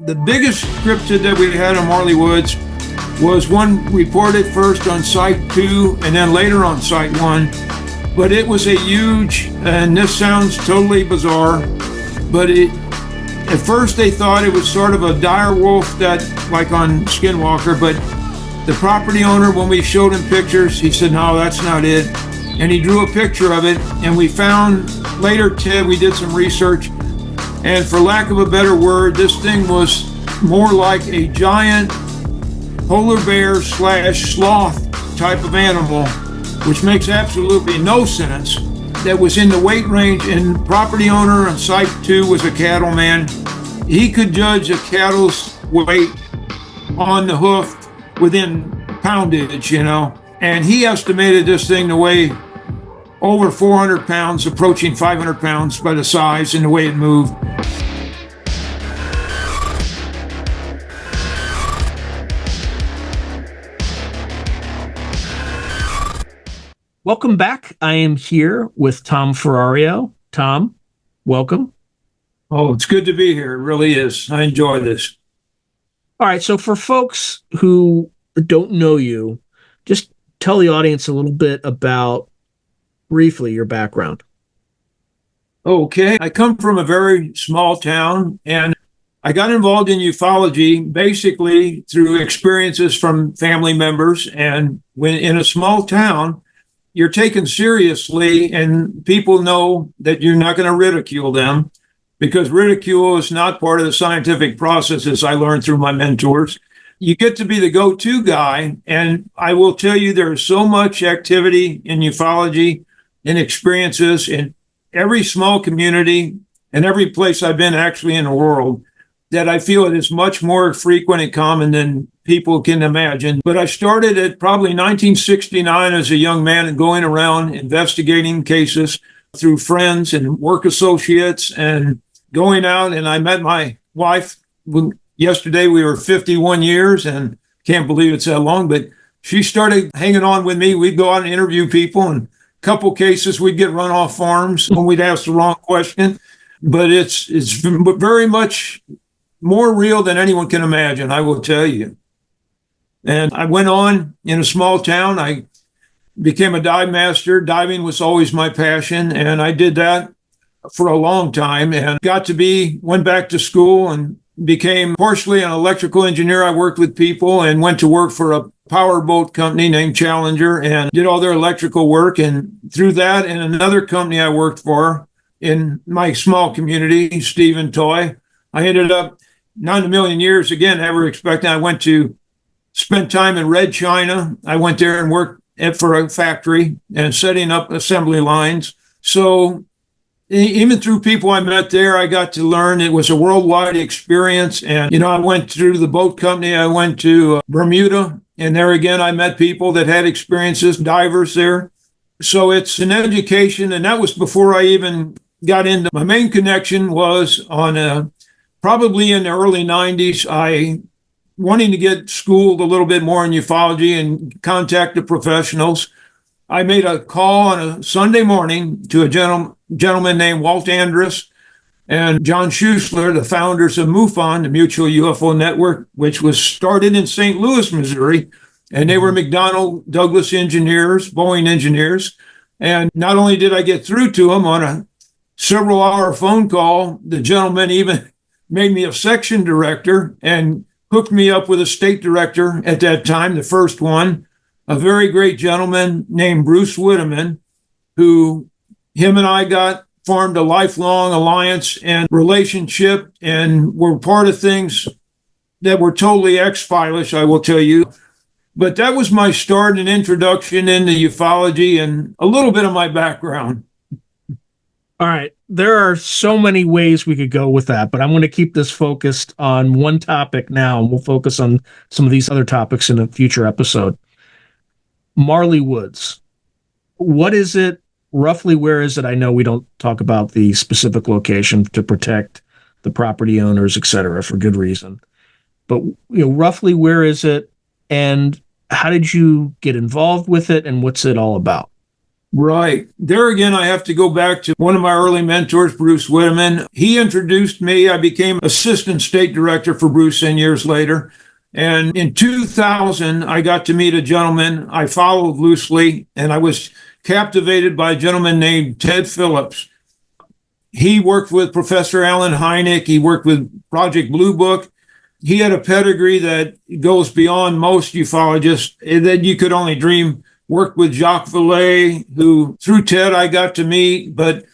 The biggest cryptid that we had in Marley Woods was one reported first on Site 2 and then later on Site 1. But it was a huge, and this sounds totally bizarre, but at first they thought it was sort of a dire wolf that, like on Skinwalker, but the property owner, when we showed him pictures, he said, no, that's not it. And he drew a picture of it, and we found later, Ted, we did some research, and for lack of a better word, this thing was more like a giant polar bear / sloth type of animal, which makes absolutely no sense. That was in the weight range, and property owner on Site 2 was a cattleman. He could judge a cattle's weight on the hoof within poundage, and he estimated this thing to weigh over 400 pounds, approaching 500 pounds by the size and the way it moved. Welcome back. I am here with Tom Ferrario. Tom, welcome. Oh, it's good to be here. It really is. I enjoy this. All right. So for folks who don't know you, just tell the audience a little bit about, briefly, your background. Okay. I come from a very small town, and I got involved in ufology basically through experiences from family members. And when in a small town, you're taken seriously, and people know that you're not going to ridicule them, because ridicule is not part of the scientific process, as I learned through my mentors. You get to be the go-to guy, and I will tell you there's so much activity in ufology and experiences in every small community and every place I've been actually in the world that I feel it is much more frequent and common than people can imagine. But I started at probably 1969 as a young man and going around investigating cases through friends and work associates and going out. And I met my wife yesterday. We were 51 years, and can't believe it's that long, but she started hanging on with me. We'd go out and interview people, and a couple cases we'd get run off farms when we'd ask the wrong question. But it's very much more real than anyone can imagine, I will tell you. And I went on in a small town. I became a dive master. Diving was always my passion, and I did that for a long time and went back to school and became partially an electrical engineer. I worked with people and went to work for a powerboat company named Challenger and did all their electrical work. And through that and another company I worked for in my small community, Stephen Toy, I ended up, not in a million years, again, ever expecting, I went to spend time in Red China. I went there and worked for a factory and setting up assembly lines. So even through people I met there, I got to learn it was a worldwide experience. And, I went through the boat company. I went to Bermuda, and there again, I met people that had experiences, divers there. So it's an education. And that was before I even got into, my main connection was on probably in the early 90s, wanting to get schooled a little bit more in ufology and contact the professionals. I made a call on a Sunday morning to a gentleman named Walt Andrus and John Schuessler, the founders of MUFON, the Mutual UFO Network, which was started in St. Louis, Missouri. And they were McDonnell Douglas engineers, Boeing engineers. And not only did I get through to them on a several-hour phone call, the gentleman even made me a section director and hooked me up with a state director at that time, the first one, a very great gentleman named Bruce Whitteman, him and I formed a lifelong alliance and relationship, and were part of things that were totally X-File-ish, I will tell you. But that was my start and introduction into ufology and a little bit of my background. All right. There are so many ways we could go with that, but I'm going to keep this focused on one topic now, and we'll focus on some of these other topics in a future episode. Marley Woods. What is it? Roughly, where is it? I know we don't talk about the specific location to protect the property owners, et cetera, for good reason. But roughly, where is it? And how did you get involved with it? And what's it all about? Right. There again, I have to go back to one of my early mentors, Bruce Whitteman. He introduced me. I became assistant state director for Bruce 10 years later. And in 2000, I got to meet a gentleman I followed loosely, and I was captivated by a gentleman named Ted Phillips. He worked with Professor Alan Hynek. He worked with Project Blue Book. He had a pedigree that goes beyond most ufologists that you could only dream. Worked with Jacques Vallée, who through Ted I got to meet, but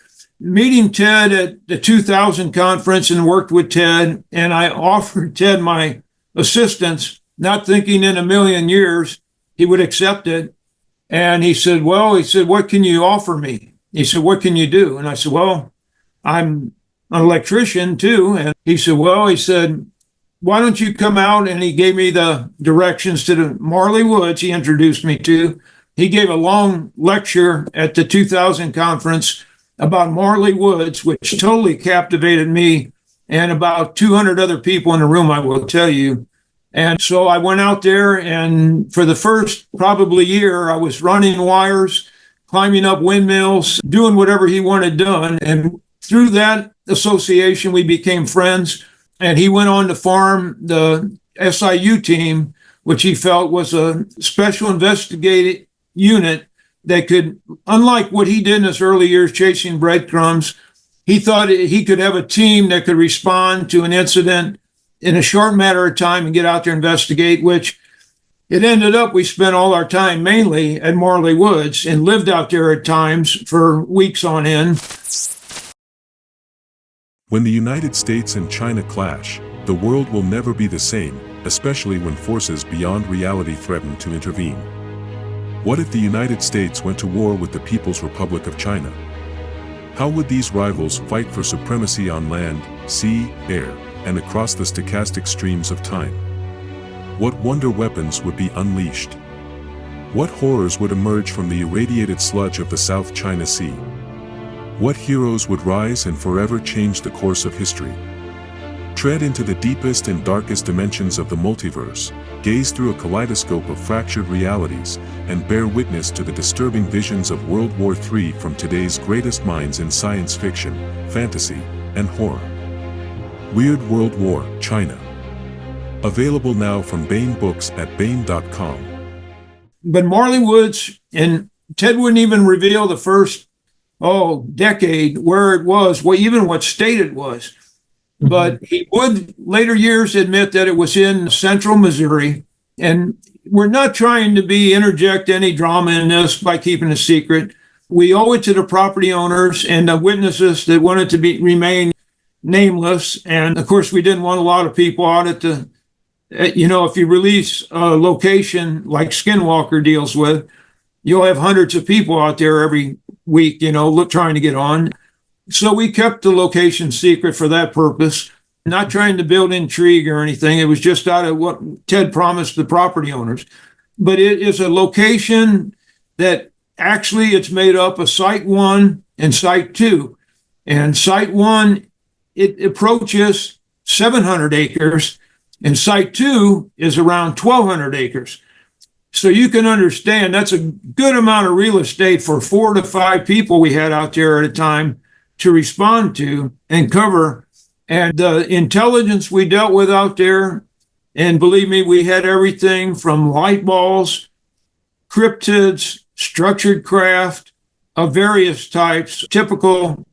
meeting Ted at the 2000 conference and worked with Ted, and I offered Ted my assistance, not thinking in a million years he would accept it. And he said, what can you offer me? He said, what can you do? And I said, well, I'm an electrician too. And he said, why don't you come out? And he gave me the directions to the Marley Woods he introduced me to. He gave a long lecture at the 2000 conference about Marley Woods, which totally captivated me and about 200 other people in the room, I will tell you. And so I went out there, and for the first probably year, I was running wires, climbing up windmills, doing whatever he wanted done. And through that association, we became friends. And he went on to form the SIU team, which he felt was a special investigative unit that could, unlike what he did in his early years chasing breadcrumbs, he thought he could have a team that could respond to an incident in a short matter of time and get out there and investigate, which it ended up we spent all our time mainly at Marley Woods and lived out there at times for weeks on end. When the United States and China clash, the world will never be the same, especially when forces beyond reality threaten to intervene. What if the United States went to war with the People's Republic of China? How would these rivals fight for supremacy on land, sea, air, and across the stochastic streams of time? What wonder weapons would be unleashed? What horrors would emerge from the irradiated sludge of the South China Sea? What heroes would rise and forever change the course of history? Tread into the deepest and darkest dimensions of the multiverse, gaze through a kaleidoscope of fractured realities, and bear witness to the disturbing visions of World War III from today's greatest minds in science fiction, fantasy, and horror. Weird World War, China. Available now from Bain Books at Bain.com. But Marley Woods, and Ted wouldn't even reveal the first, decade where it was, even what state it was. Mm-hmm. But he would later years admit that it was in central Missouri. And we're not trying to interject any drama in this by keeping a secret. We owe it to the property owners and the witnesses that wanted to remain nameless. And of course, we didn't want a lot of people out at the, if you release a location like Skinwalker deals with, you'll have hundreds of people out there every week, trying to get on. So we kept the location secret for that purpose, not trying to build intrigue or anything. It was just out of what Ted promised the property owners. But it is a location that actually it's made up of Site 1 and Site 2. And Site 1, it approaches 700 acres, and Site 2 is around 1,200 acres. So you can understand that's a good amount of real estate for 4 to 5 people we had out there at a time to respond to and cover. And the intelligence we dealt with out there, and believe me, we had everything from light balls, cryptids, structured craft of various types, typical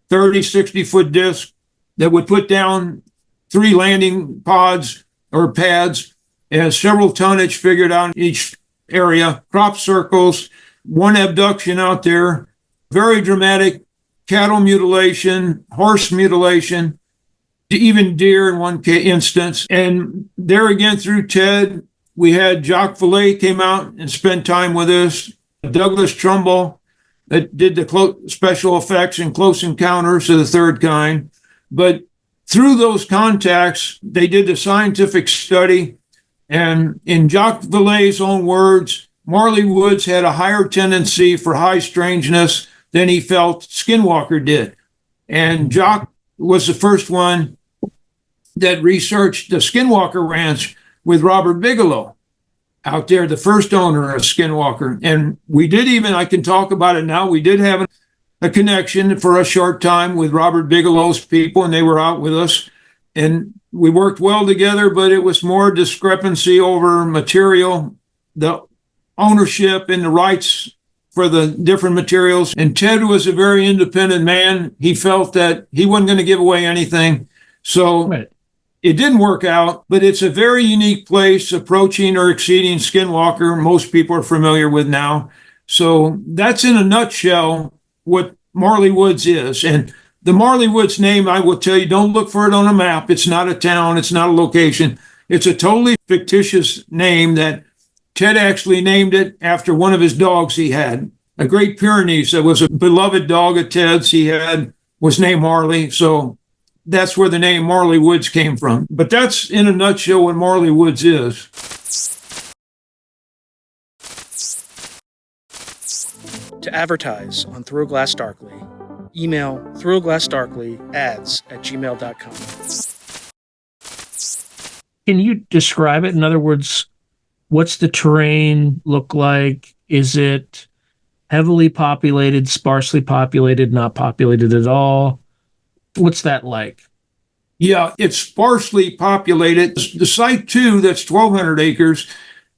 30, 60-foot disc that would put down 3 landing pods or pads, and several tonnage figured out in each area, crop circles, 1 abduction out there, very dramatic cattle mutilation, horse mutilation, even deer in one instance. And there again, through Ted, we had Jacques Vallée came out and spent time with us, Douglas Trumbull that did the special effects and Close Encounters of the Third Kind. But through those contacts, they did the scientific study. And in Jacques Vallée's own words, Marley Woods had a higher tendency for high strangeness than he felt Skinwalker did. And Jacques was the first one that researched the Skinwalker Ranch with Robert Bigelow. out there, the first owner of Skinwalker. And we did even, I can talk about it now, we did have a connection for a short time with Robert Bigelow's people, and they were out with us. And we worked well together, but it was more discrepancy over material, the ownership and the rights for the different materials. And Ted was a very independent man. He felt that he wasn't going to give away anything. So Right. it didn't work out, but it's a very unique place, approaching or exceeding Skinwalker. Most people are familiar with now. So that's in a nutshell what Marley Woods is. And the Marley Woods name, I will tell you, don't look for it on a map. It's not a town. It's not a location. It's a totally fictitious name that Ted actually named it after one of his dogs he had. A Great Pyrenees that was a beloved dog of Ted's he had was named Marley. So that's where the name Marley Woods came from. But that's in a nutshell what Marley Woods is. To advertise on Through a Glass Darkly, email throughaglassdarkly@gmail.com. Can you describe it? In other words, what's the terrain look like? Is it heavily populated, sparsely populated, not populated at all? What's that like? Yeah, it's sparsely populated. The site, too, that's 1,200 acres,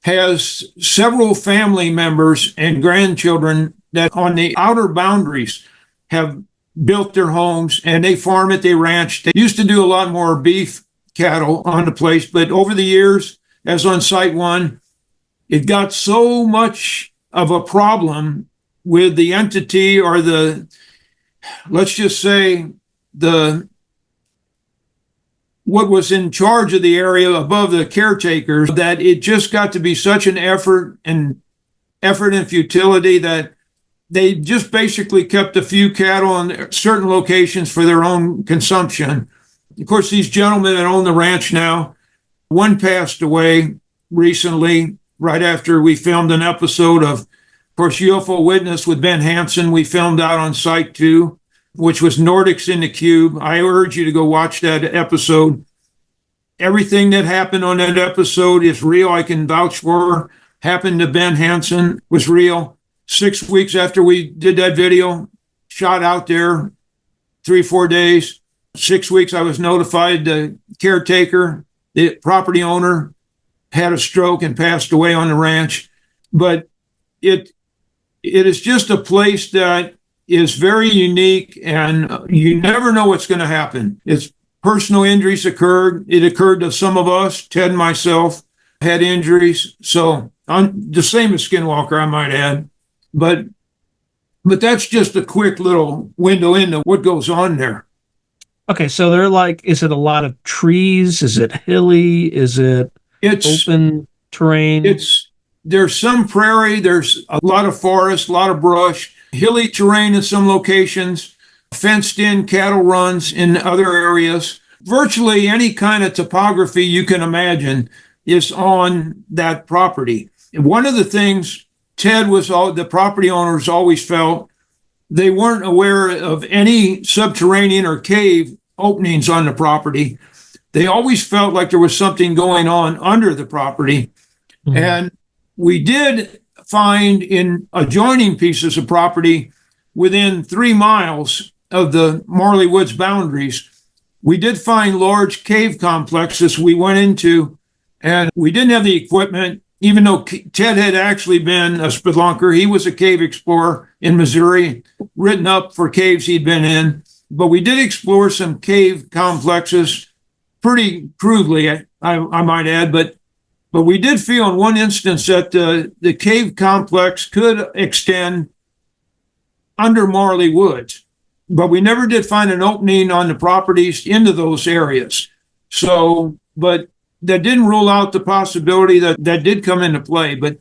has several family members and grandchildren that on the outer boundaries have built their homes, and they farm it, they ranch. They used to do a lot more beef cattle on the place, but over the years, as on site one, it got so much of a problem with the entity or the, let's just say, what was in charge of the area above the caretakers, that it just got to be such an effort and futility that they just basically kept a few cattle in certain locations for their own consumption. Of course, these gentlemen that own the ranch now, one passed away recently, right after we filmed an episode of course, UFO Witness with Ben Hansen. We filmed out on site too, which was Nordics in the Cube. I urge you to go watch that episode. Everything that happened on that episode is real. I can vouch for. Happened to Ben Hansen, was real. 6 weeks after we did that video, shot out there, 3-4 days. 6 weeks, I was notified the caretaker, the property owner, had a stroke and passed away on the ranch. But it is just a place that is very unique, and you never know what's going to happen. It's personal injuries occurred. It occurred to some of us. Ted and myself had injuries. So I'm the same as Skinwalker, I might add. But that's just a quick little window into what goes on there. Okay, so they're like, is it a lot of trees? Is it hilly? Is it open terrain? There's some prairie, there's a lot of forest, a lot of brush, hilly terrain in some locations, fenced in cattle runs in other areas. Virtually any kind of topography you can imagine is on that property. And one of the things the property owners always felt, they weren't aware of any subterranean or cave openings on the property. They always felt like there was something going on under the property. Mm-hmm. And we did find in adjoining pieces of property within 3 miles of the Marley Woods boundaries, we did find large cave complexes we went into, and we didn't have the equipment, even though Ted had actually been a spelunker. He was a cave explorer in Missouri, written up for caves he'd been in. But we did explore some cave complexes pretty crudely, I might add, but we did feel in one instance that the cave complex could extend under Marley Woods, but we never did find an opening on the properties into those areas. So, but that didn't rule out the possibility that did come into play. But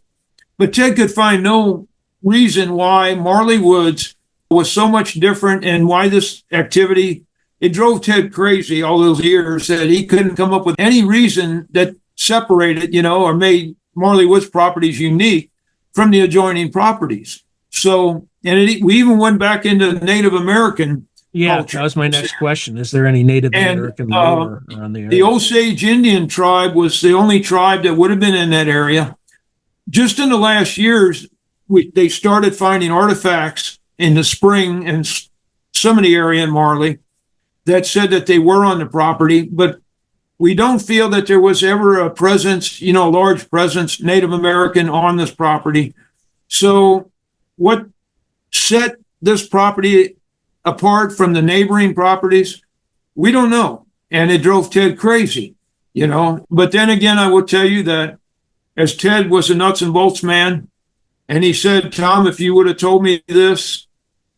Ted could find no reason why Marley Woods was so much different, and why this activity, it drove Ted crazy all those years, that he couldn't come up with any reason that separated, or made Marley Woods properties unique from the adjoining properties. So, and we even went back into Native American culture. That was my next question. Is there any Native American lore around the area? The Osage Indian tribe was the only tribe that would have been in that area. just in the last years, they started finding artifacts in the spring in some of the area in Marley that said that they were on the property, but we don't feel that there was ever a presence, a large presence, Native American on this property. So what set this property apart from the neighboring properties, we don't know. And it drove Ted crazy, But then again, I will tell you that as Ted was a nuts and bolts man, and he said, Tom, if you would have told me this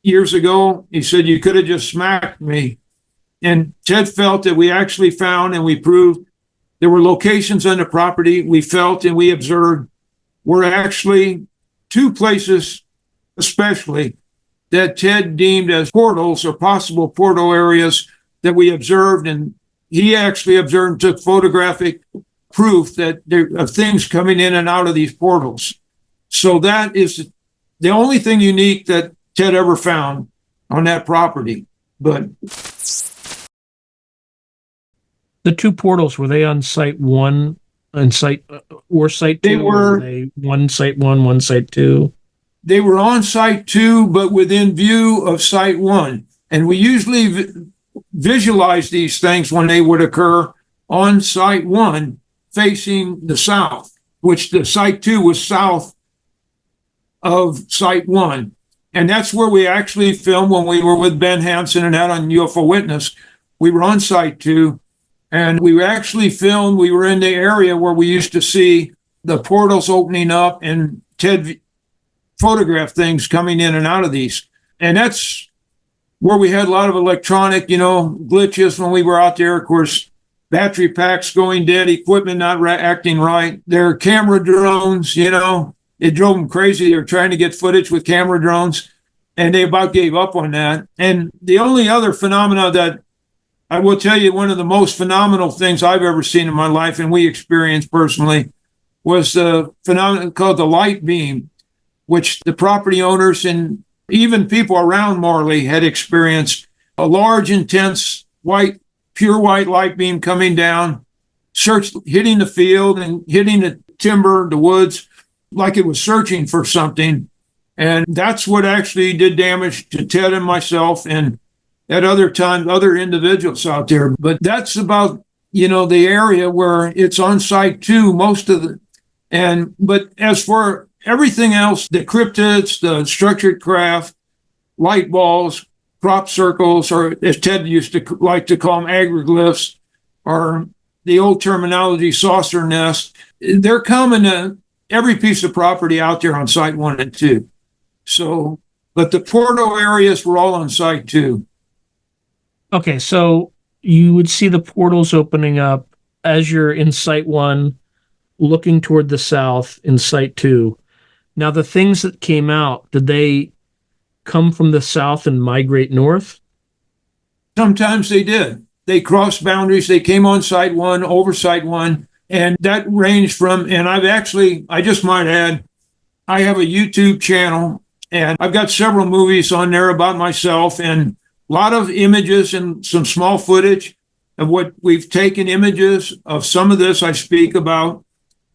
years ago, he said, you could have just smacked me. And Ted felt that we actually found and we proved there were locations on the property we felt and we observed were actually two places, especially, that Ted deemed as portals or possible portal areas that we observed. And he actually observed and took photographic proof that there are things coming in and out of these portals. So that is the only thing unique that Ted ever found on that property. But the two portals, were they on site one and site or site two? They were one site one, one site two. They were on site two, but within view of site one. And we usually visualize these things when they would occur on site one facing the south, which the site two was south of site one. And that's where we actually filmed when we were with Ben Hansen and that on UFO Witness. We were on site two, and we actually filmed. We were in the area where we used to see the portals opening up, and Ted photographed things coming in and out of these. And that's where we had a lot of electronic, glitches when we were out there. Of course, battery packs going dead, equipment not acting right. Their camera drones, it drove them crazy. They were trying to get footage with camera drones, and they about gave up on that. And the only other phenomena that I will tell you, one of the most phenomenal things I've ever seen in my life, and we experienced personally, was the phenomenon called the light beam, which the property owners and even people around Marley had experienced. A large, intense, pure white light beam coming down, hitting the field and hitting the timber, the woods, like it was searching for something. And that's what actually did damage to Ted and myself and at other times, other individuals out there. But that's about, the area where it's on site too, but as for everything else, the cryptids, the structured craft, light balls, crop circles, or as Ted used to like to call them, agri-glyphs, or the old terminology, saucer nest, they're common to every piece of property out there on site 1 and 2. So, but the portal areas were all on site 2. Okay, so you would see the portals opening up as you're in site 1, looking toward the south in site 2. Now, the things that came out, did they come from the south and migrate north? Sometimes they did. They crossed boundaries. They came on site 1, over site 1, and that ranged from, and I just might add, I have a YouTube channel, and I've got several movies on there about myself, and a lot of images and some small footage of what we've taken images of. Some of this I speak about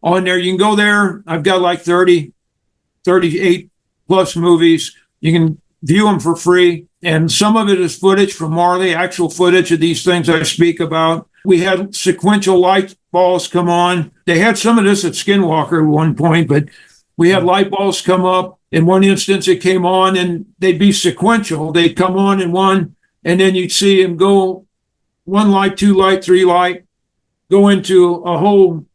on there. You can go there. I've got like 38 plus movies. You can view them for free. And some of it is footage from Marley, actual footage of these things I speak about. We had sequential light balls come on. They had some of this at Skinwalker at one point, but we had light balls come up. In one instance, it came on and they'd be sequential. They'd come on in one, and then you'd see them go 1 light, 2 light, 3 light, go into a whole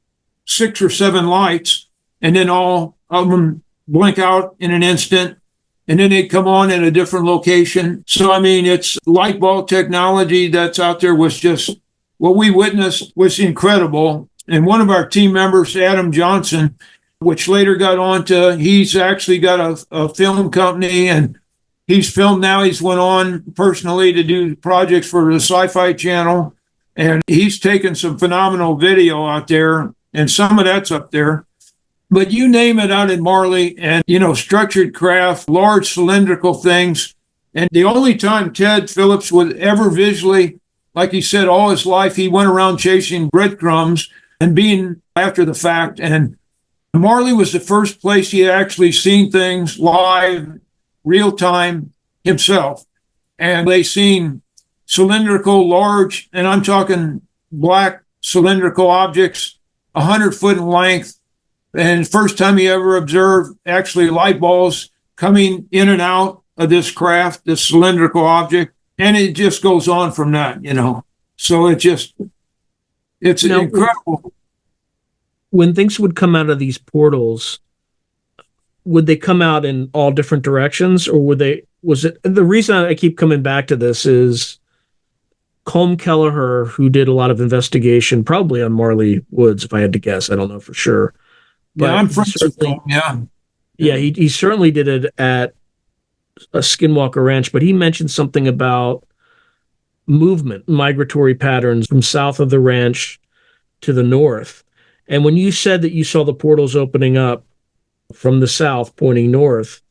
6 or 7 lights, and then all of them blink out in an instant, and then they'd come on in a different location. So, it's light bulb technology that's out there was just, what we witnessed was incredible. And one of our team members, Adam Johnson, which later got on to, he's actually got a film company, and he's filmed now. He's went on personally to do projects for the Sci-Fi Channel, and he's taken some phenomenal video out there, and some of that's up there. But you name it out in Marley, and, structured craft, large cylindrical things. And the only time Ted Phillips would ever visually, like he said, all his life, he went around chasing breadcrumbs and being after the fact. And Marley was the first place he had actually seen things live, real time himself. And they seen cylindrical, large, and I'm talking black cylindrical objects, 100 foot in length. And first time he ever observed actually light balls coming in and out of this craft, this cylindrical object. And it just goes on from that, So it's Now, incredible. when things would come out of these portals, would they come out in all different directions, or was it the reason I keep coming back to this is Colm Kelleher, who did a lot of investigation, probably on Marley Woods, if I had to guess. I don't know for sure. But I'm friends with him, yeah. Yeah, he certainly did it at a Skinwalker Ranch, but he mentioned something about movement, migratory patterns from south of the ranch to the north. And when you said that you saw the portals opening up from the south pointing north,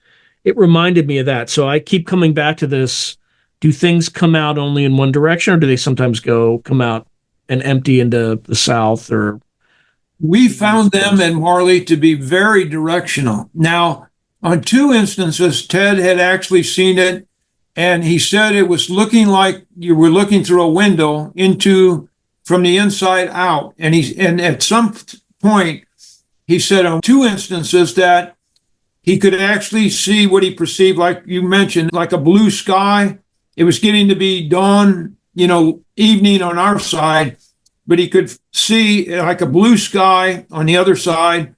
it reminded me of that. So I keep coming back to this. Do things come out only in one direction, or do they sometimes come out and empty into the south? Or we found them and Marley to be very directional. Now, on 2 instances, Ted had actually seen it, and he said it was looking like you were looking through a window from the inside out. And at some point, he said on 2 instances that he could actually see what he perceived, like you mentioned, like a blue sky. It was getting to be dawn, evening on our side, but he could see like a blue sky on the other side.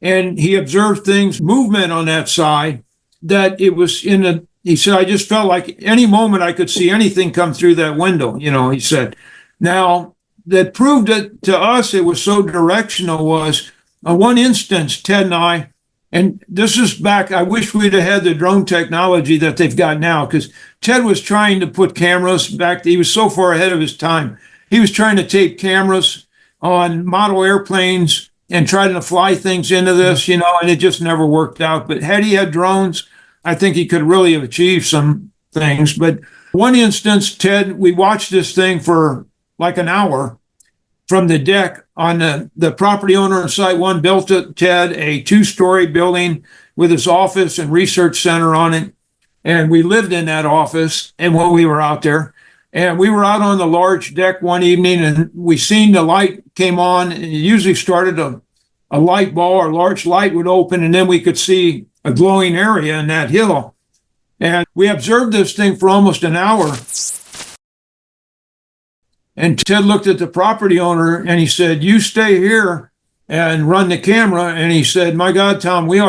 And he observed things, movement on that side, that it was he said, I just felt like any moment I could see anything come through that window, he said. Now, that proved it to us, it was so directional was on one instance, Ted and I, and this is back, I wish we'd have had the drone technology that they've got now, because Ted was trying to put cameras back, he was so far ahead of his time. He was trying to tape cameras on model airplanes and trying to fly things into this, and it just never worked out. But had he had drones, I think he could really have achieved some things. But one instance, Ted, we watched this thing for like an hour from the deck on the property owner on Site 1 built it, Ted, a 2-story building with his office and research center on it. And we lived in that office and when we were out there. And we were out on the large deck one evening and we seen the light came on, and it usually started a light ball or large light would open, and then we could see a glowing area in that hill. And we observed this thing for almost an hour. And Ted looked at the property owner and he said, you stay here and run the camera. And he said, my God, Tom, we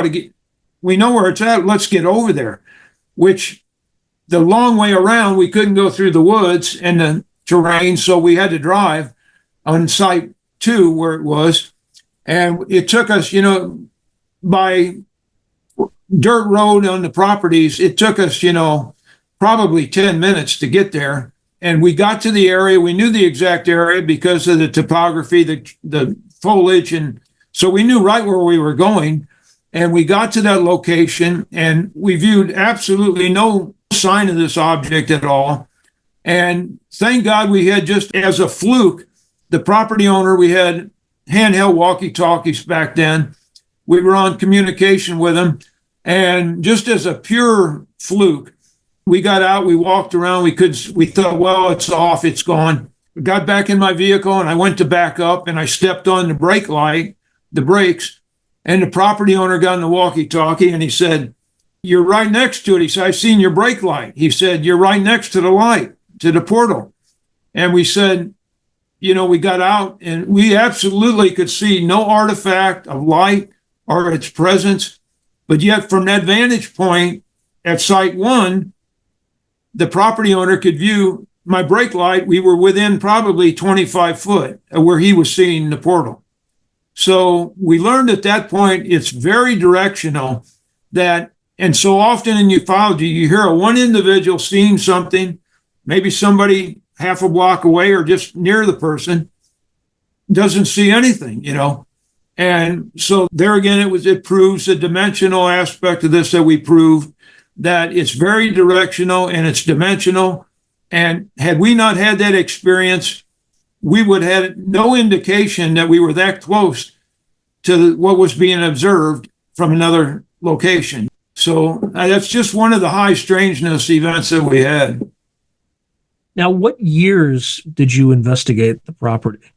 know where it's at. Let's get over there, which the long way around, we couldn't go through the woods and the terrain. So we had to drive on Site 2 where it was. And it took us, by dirt road on the properties, it took us, probably 10 minutes to get there. And we got to the area. We knew the exact area because of the topography, the foliage. And so we knew right where we were going. And we got to that location and we viewed absolutely no sign of this object at all. And thank God we had, just as a fluke, the property owner, we had handheld walkie-talkies back then. We were on communication with him. And just as a pure fluke, we got out, we walked around, we thought, well, it's off, it's gone. We got back in my vehicle and I went to back up and I stepped on the brake light, the brakes, and the property owner got in the walkie-talkie and he said, you're right next to it. He said, I've seen your brake light. He said, you're right next to the light, to the portal. And we said, we got out and we absolutely could see no artifact of light or its presence. But yet from that vantage point at Site 1, the property owner could view my brake light. We were within probably 25 foot of where he was seeing the portal. So we learned at that point, it's very directional and so often in ufology, you hear one individual seeing something, maybe somebody half a block away or just near the person doesn't see anything, And so there again, it proves the dimensional aspect of this that we proved, that it's very directional and it's dimensional. And had we not had that experience, we would have no indication that we were that close to what was being observed from another location. So that's just one of the high strangeness events that we had. Now, what years did you investigate the property?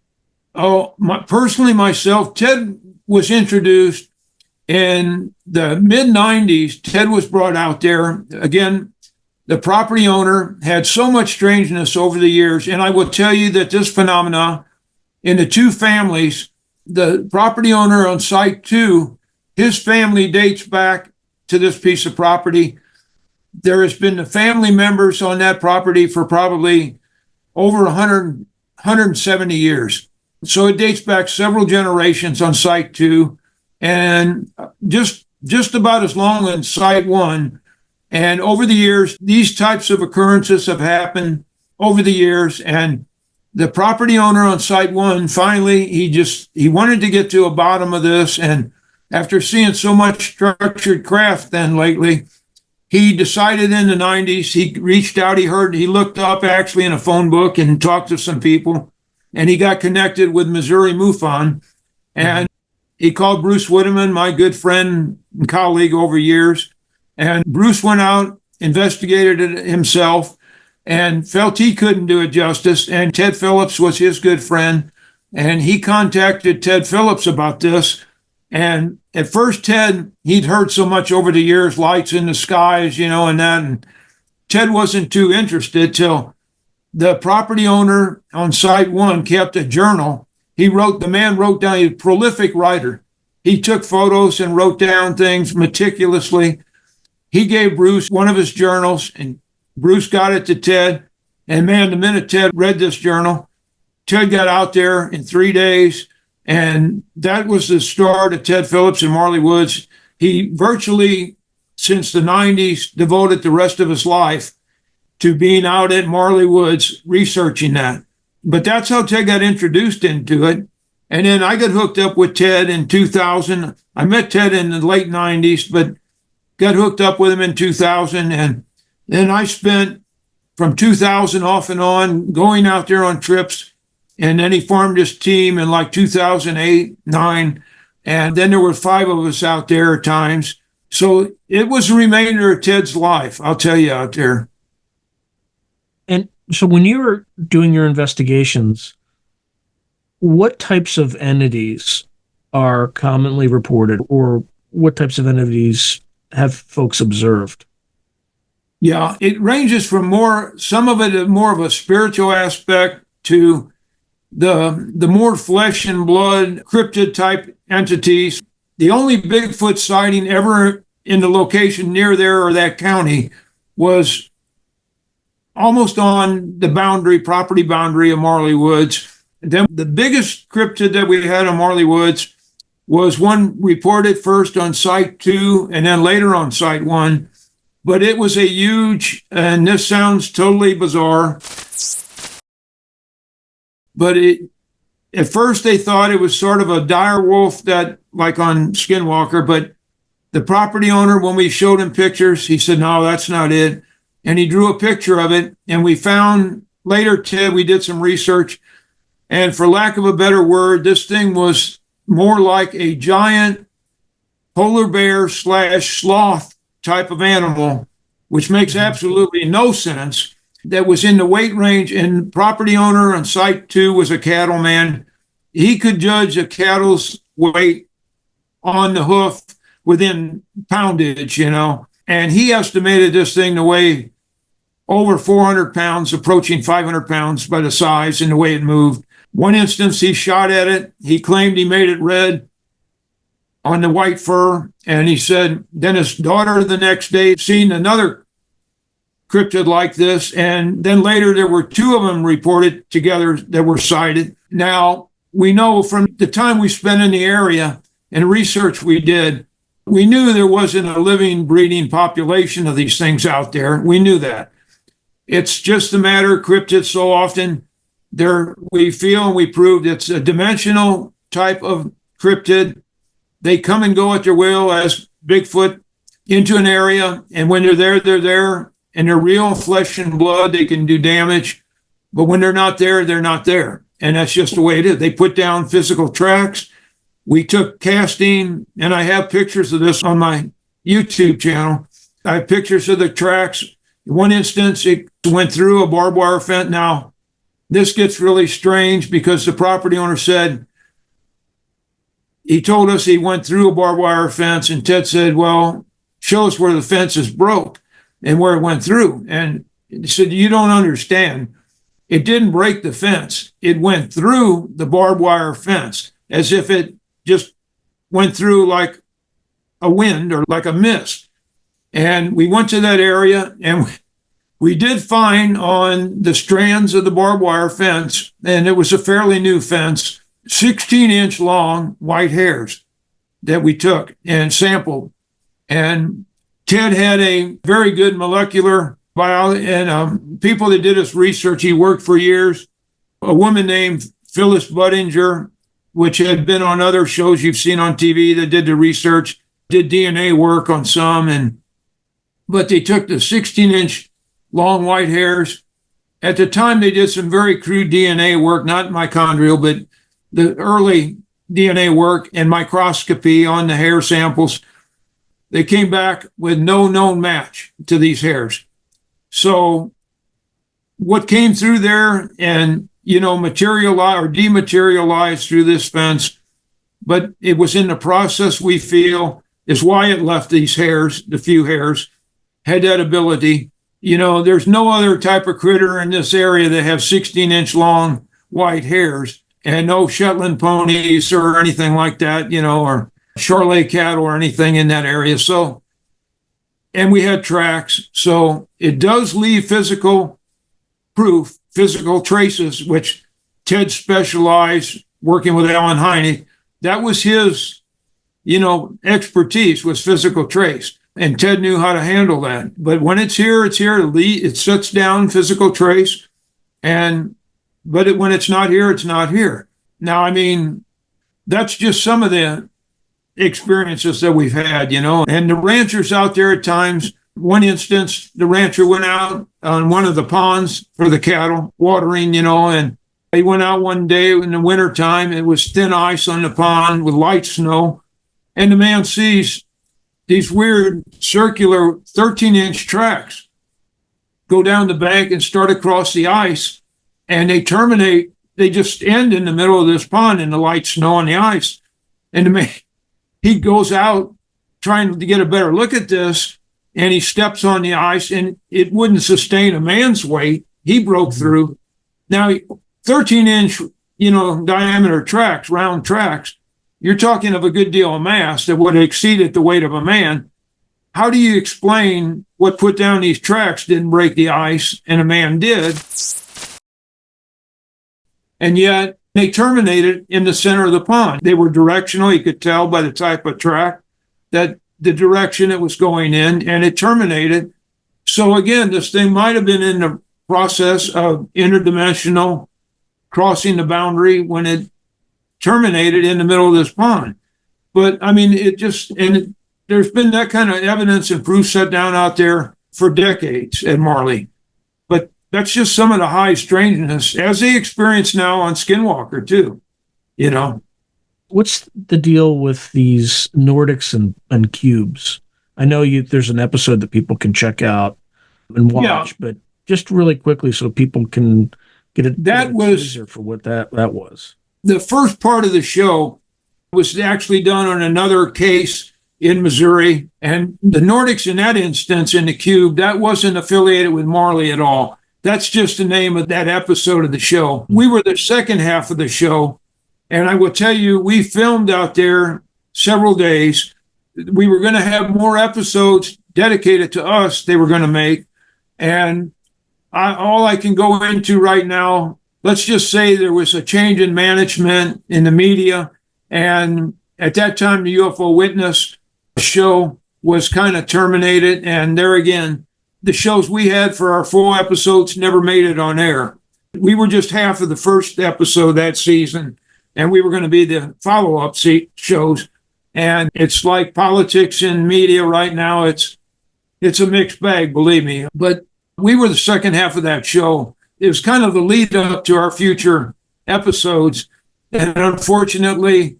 Oh, personally, myself, Ted was introduced in the mid 90s. Ted was brought out there. Again, the property owner had so much strangeness over the years. And I will tell you that this phenomena in the two families, the property owner on site 2, his family dates back to this piece of property. There has been the family members on that property for probably over 170 years. So it dates back several generations on site 2, and just about as long on site 1. And over the years, these types of occurrences have happened over the years. And the property owner on site 1, finally, he wanted to get to a bottom of this. And after seeing so much structured craft then lately, he decided in the 90s, he reached out, he looked up actually in a phone book and talked to some people, and he got connected with Missouri MUFON. And he called Bruce Whitteman, my good friend and colleague over years. And Bruce went out, investigated it himself, and felt he couldn't do it justice. And Ted Phillips was his good friend. And he contacted Ted Phillips about this. And at first, Ted, he'd heard so much over the years, lights in the skies, and that. And Ted wasn't too interested till the property owner on site 1 kept a journal. The man wrote down, he's a prolific writer. He took photos and wrote down things meticulously. He gave Bruce one of his journals, and Bruce got it to Ted. And man, the minute Ted read this journal, Ted got out there in 3 days. And that was the start of Ted Phillips and Marley Woods. He virtually, since the 90s, devoted the rest of his life to being out at Marley Woods researching that. But that's how Ted got introduced into it. And then I got hooked up with Ted in 2000. I met Ted in the late 90s, but got hooked up with him in 2000. And then I spent from 2000 off and on going out there on trips. And then he formed his team in like 2008, 9. And then there were 5 of us out there at times. So it was the remainder of Ted's life, I'll tell you, out there. And so when you were doing your investigations, what types of entities are commonly reported, or what types of entities have folks observed? Yeah, it ranges from some of it is more of a spiritual aspect to the more flesh and blood cryptid type entities. The only Bigfoot sighting ever in the location near there or that county was almost on the property boundary of Marley Woods. Then the biggest cryptid that we had on Marley Woods was one reported first on site 2 and then later on site 1. But it was a huge, and this sounds totally bizarre, but at first they thought it was sort of a dire wolf that, like on Skinwalker, but the property owner, when we showed him pictures, he said, no, that's not it. And he drew a picture of it. And we found later, Ted, we did some research. And for lack of a better word, this thing was more like a giant polar bear / sloth type of animal, which makes absolutely no sense. That was in the weight range, and property owner on site 2 was a cattleman. He could judge a cattle's weight on the hoof within poundage, and he estimated this thing to weigh over 400 pounds, approaching 500 pounds by the size and the way it moved. One instance, he shot at it. He claimed he made it red on the white fur, and he said then his daughter the next day seen another cryptid like this, and then later there were 2 of them reported together that were sighted. Now, we know from the time we spent in the area and research we did, we knew there wasn't a living, breeding population of these things out there. We knew that. It's just a matter of cryptids so often, we feel and we proved it's a dimensional type of cryptid. They come and go at their will as Bigfoot into an area, and when they're there. And they're real flesh and blood, they can do damage. But when they're not there, they're not there. And that's just the way it is. They put down physical tracks. We took casting, and I have pictures of this on my YouTube channel. I have pictures of the tracks. In one instance, it went through a barbed wire fence. Now, this gets really strange because the property owner said, he told us he went through a barbed wire fence, and Ted said, well, show us where the fence is broke and where it went through. And he said, you don't understand. It didn't break the fence. It went through the barbed wire fence as if it just went through like a wind or like a mist. And we went to that area, and we did find on the strands of the barbed wire fence, and it was a fairly new fence, 16-inch long white hairs that we took and sampled. And Ted had a very good molecular biology, and people that did his research, he worked for years. A woman named Phyllis Budinger, which had been on other shows you've seen on TV, that did the research, did DNA work on some, but they took the 16-inch long white hairs. At the time, they did some very crude DNA work, not mitochondrial, but the early DNA work and microscopy on the hair samples. They came back with no known match to these hairs. So what came through there and, materialized or dematerialized through this fence, but it was in the process, we feel, is why it left these hairs, the few hairs, had that ability. There's no other type of critter in this area that have 16-inch long white hairs, and no Shetland ponies or anything like that, or Charolais cattle or anything in that area. So, and we had tracks. So it does leave physical proof, physical traces, which Ted specialized working with Alan Hynek. That was his, expertise was physical trace. And Ted knew how to handle that. But when it's here, it's here. It sets down physical trace. But when it's not here, it's not here. Now, that's just some of the experiences that we've had, And the ranchers out there at times, one instance, the rancher went out on one of the ponds for the cattle, watering, and he went out one day in the wintertime. It was thin ice on the pond with light snow. And the man sees these weird circular 13-inch tracks go down the bank and start across the ice. And they just end in the middle of this pond in the light snow and the ice. And the man, he goes out trying to get a better look at this, and he steps on the ice, and it wouldn't sustain a man's weight. He broke through. Now, 13-inch, diameter tracks, round tracks, you're talking of a good deal of mass that would have exceeded the weight of a man. How do you explain what put down these tracks didn't break the ice and a man did? And yet they terminated in the center of the pond. They were directional. You could tell by the type of track that the direction it was going in, and it terminated. So again, this thing might have been in the process of interdimensional crossing the boundary when it terminated in the middle of this pond. But there's been that kind of evidence and proof set down out there for decades at Marley. But that's just some of the high strangeness as they experience now on Skinwalker too, What's the deal with these Nordics and cubes? I know there's an episode that people can check out and watch, but just really quickly so people can get it. That was for what that was. The first part of the show was actually done on another case in Missouri, and the Nordics in that instance in the cube, that wasn't affiliated with Marley at all. That's just the name of that episode of the show. We were the second half of the show, and I will tell you, we filmed out there several days. We were going to have more episodes dedicated to us they were going to make, and all I can go into right now, let's just say there was a change in management in the media. And at that time, the UFO Witness show was kind of terminated. And there again, the shows we had for our full episodes never made it on air. We were just half of the first episode that season, and we were going to be the follow-up shows. And it's like politics and media right now. It's a mixed bag, believe me. But we were the second half of that show. It was kind of the lead up to our future episodes. And unfortunately,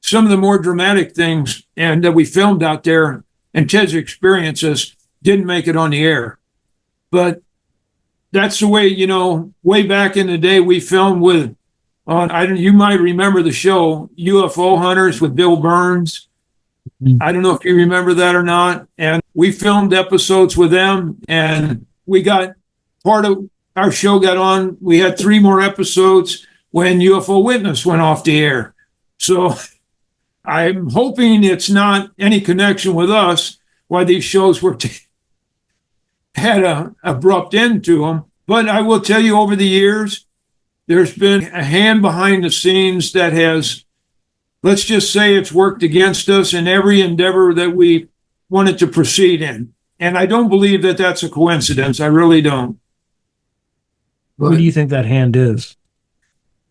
some of the more dramatic things and that we filmed out there and Ted's experiences didn't make it on the air. But that's the way, way back in the day we filmed with, you might remember the show UFO Hunters with Bill Burns. I don't know if you remember that or not. And we filmed episodes with them, and we got part of our show got on. We had 3 more episodes when UFO Witness went off the air. So I'm hoping it's not any connection with us why these shows had an abrupt end to them. But I will tell you, over the years, there's been a hand behind the scenes that has, let's just say, it's worked against us in every endeavor that we wanted to proceed in. And I don't believe that that's a coincidence. I really don't. Who do you think that hand is?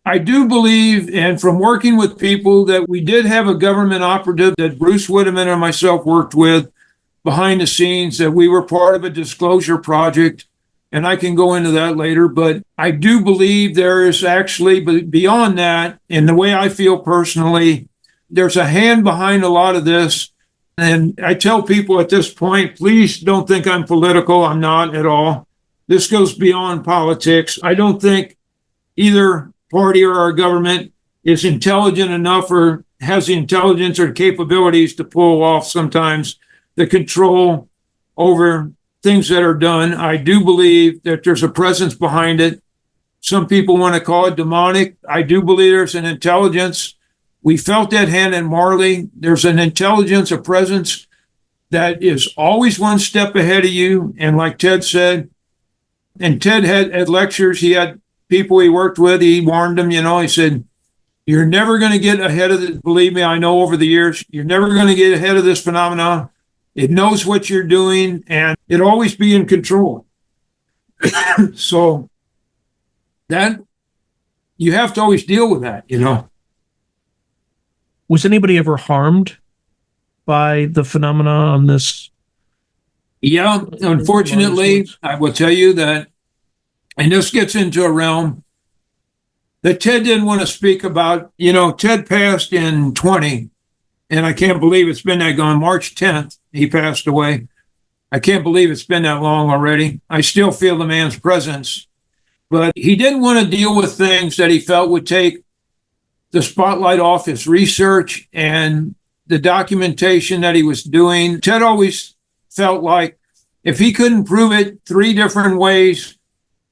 I do believe, and from working with people, that we did have a government operative that Bruce Whitteman and myself worked with behind the scenes, that we were part of a disclosure project. And I can go into that later, but I do believe there is actually, but beyond that, in the way I feel personally, there's a hand behind a lot of this. And I tell people at this point, please don't think I'm political. I'm not at all. This goes beyond politics. I don't think either party or our government is intelligent enough or has the intelligence or capabilities to pull off sometimes the control over things that are done. I do believe that there's a presence behind it. Some people want to call it demonic. I do believe there's an intelligence. We felt that hand in Marley. There's an intelligence, a presence that is always one step ahead of you. And like Ted said, and Ted had lectures, he had people he worked with, he warned them, he said, you're never going to get ahead of it. Believe me, I know over the years, you're never going to get ahead of this phenomenon. It knows what you're doing, and it always be in control. So that you have to always deal with that, Was anybody ever harmed by the phenomena on this? Yeah, unfortunately, I will tell you that, and this gets into a realm that Ted didn't want to speak about. Ted passed in 20, and I can't believe it's been that gone. March 10th, he passed away. I can't believe it's been that long already. I still feel the man's presence. But he didn't want to deal with things that he felt would take the spotlight off his research and the documentation that he was doing. Ted always felt like if he couldn't prove it 3 different ways,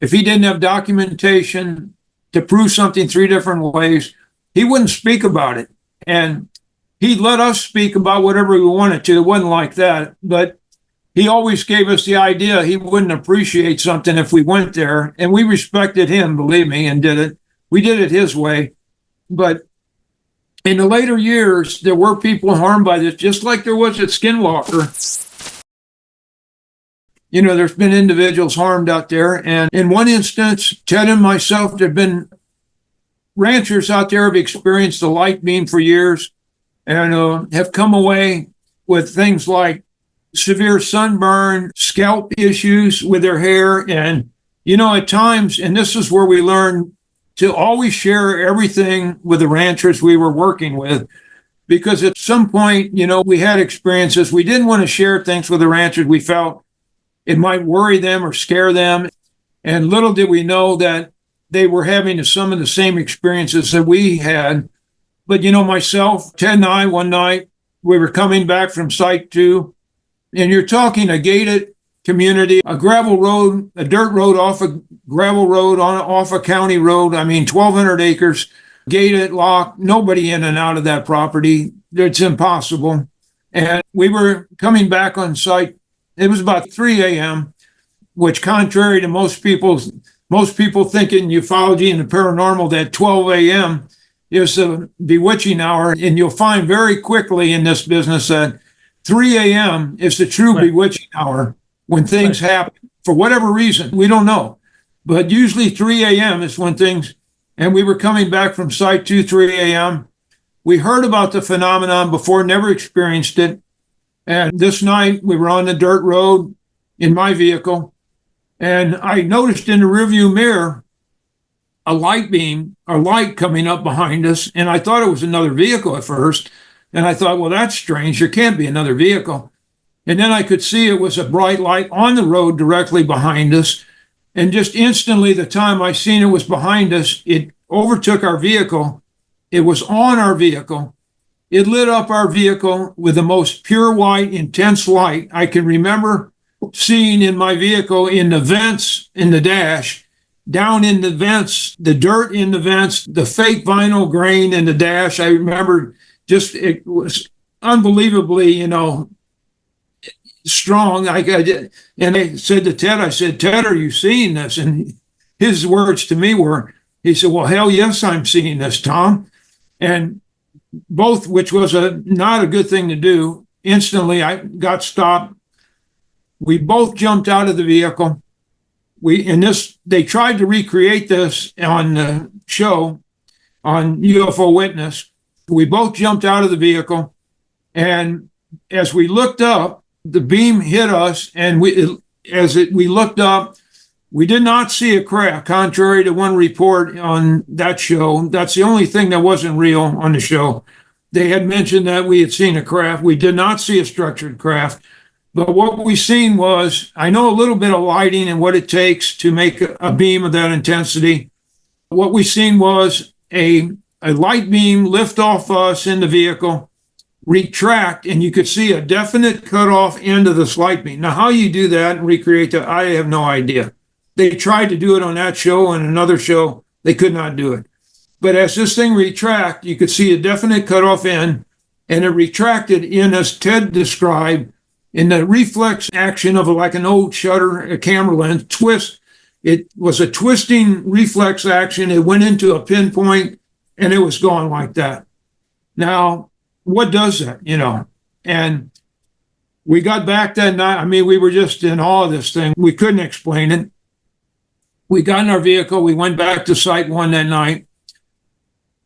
if he didn't have documentation to prove something 3 different ways, he wouldn't speak about it. And he let us speak about whatever we wanted to. It wasn't like that, but he always gave us the idea he wouldn't appreciate something if we went there. And we respected him, believe me, and did it. We did it his way. But in the later years, there were people harmed by this, just like there was at Skinwalker. There's been individuals harmed out there. And in one instance, Ted and myself, there have been ranchers out there who have experienced the light beam for years and have come away with things like severe sunburn, scalp issues with their hair. And, at times, and this is where we learn to always share everything with the ranchers we were working with, because at some point, we had experiences. We didn't want to share things with the ranchers. We felt it might worry them or scare them. And little did we know that they were having some of the same experiences that we had. But, myself, Ted and I, one night, we were coming back from Site 2, and you're talking a gated community, a gravel road, a dirt road off a gravel road off a county road. 1,200 acres, gated, locked, nobody in and out of that property. It's impossible. And we were coming back on site. It was about 3 a.m., which, contrary to most people think in ufology and the paranormal that 12 a.m. is the bewitching hour. And you'll find very quickly in this business that 3 a.m. is the true bewitching hour when things happen. For whatever reason, we don't know. But usually 3 a.m. is when things, and we were coming back from Site 2, 3 a.m. We heard about the phenomenon before, never experienced it. And this night we were on the dirt road in my vehicle, and I noticed in the rearview mirror a light beam, a light coming up behind us. And I thought it was another vehicle at first. And I thought, well, that's strange. There can't be another vehicle. And then I could see it was a bright light on the road directly behind us. And just instantly, the time I seen it was behind us, it overtook our vehicle. It was on our vehicle. It lit up our vehicle with the most pure white, intense light I can remember seeing in my vehicle, in the vents, in the dash, down in the vents, the dirt in the vents, the fake vinyl grain in the dash. I remember just, it was unbelievably, strong. I did, and I said to Ted, I said, Ted, are you seeing this? And his words to me were, he said, well, hell yes, I'm seeing this, Tom. And both, which was not a good thing to do. Instantly, I got stopped. We both jumped out of the vehicle. They tried to recreate this on the show on UFO Witness. We both jumped out of the vehicle, and as we looked up, the beam hit us, and we looked up, we did not see a craft, contrary to one report on that show. That's the only thing that wasn't real on the show. They had mentioned that we had seen a craft. We did not see a structured craft. But what we seen was, I know a little bit of lighting and what it takes to make a beam of that intensity. What we seen was a light beam lift off us in the vehicle, retract, and you could see a definite cutoff end of this light beam. Now, how you do that and recreate that, I have no idea. They tried to do it on that show and another show. They could not do it. But as this thing retract, you could see a definite cutoff end, and it retracted in, as Ted described, in the reflex action of like an old shutter, a camera lens twist. It was a twisting reflex action. It went into a pinpoint, and it was gone like that. Now, what does that, And we got back that night. I mean, we were just in awe of this thing. We couldn't explain it. We got in our vehicle. We went back to Site 1 that night.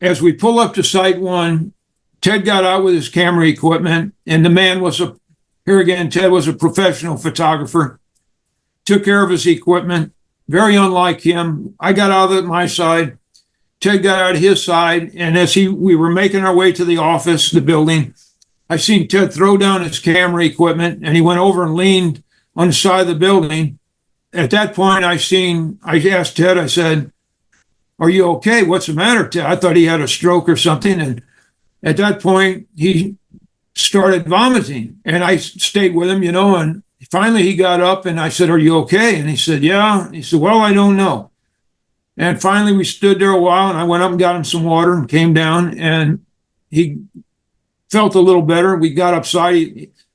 As we pull up to Site 1, Ted got out with his camera equipment, and the man was Ted was a professional photographer, took care of his equipment, very unlike him. I got out of my side. Ted got out of his side, and as we were making our way to the office, the building, I seen Ted throw down his camera equipment, and he went over and leaned on the side of the building. At that point, I asked Ted, I said, are you okay? What's the matter, Ted? I thought he had a stroke or something. And at that point, he started vomiting. And I stayed with him, and finally he got up and I said, are you okay? And he said, yeah. He said, well, I don't know. And finally we stood there a while, and I went up and got him some water and came down, and he felt a little better. We got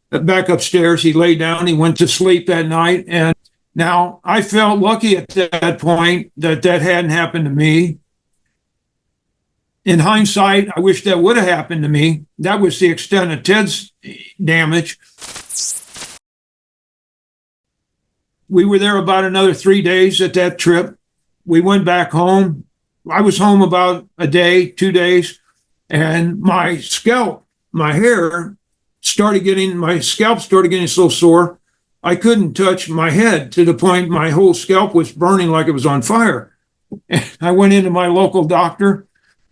back upstairs. He lay down. He went to sleep that night. And now, I felt lucky at that point that hadn't happened to me. In hindsight, I wish that would have happened to me. That was the extent of Ted's damage. We were there about another 3 days at that trip. We went back home. I was home about a day, 2 days, and my scalp started getting so sore. I couldn't touch my head, to the point my whole scalp was burning like it was on fire. And I went into my local doctor,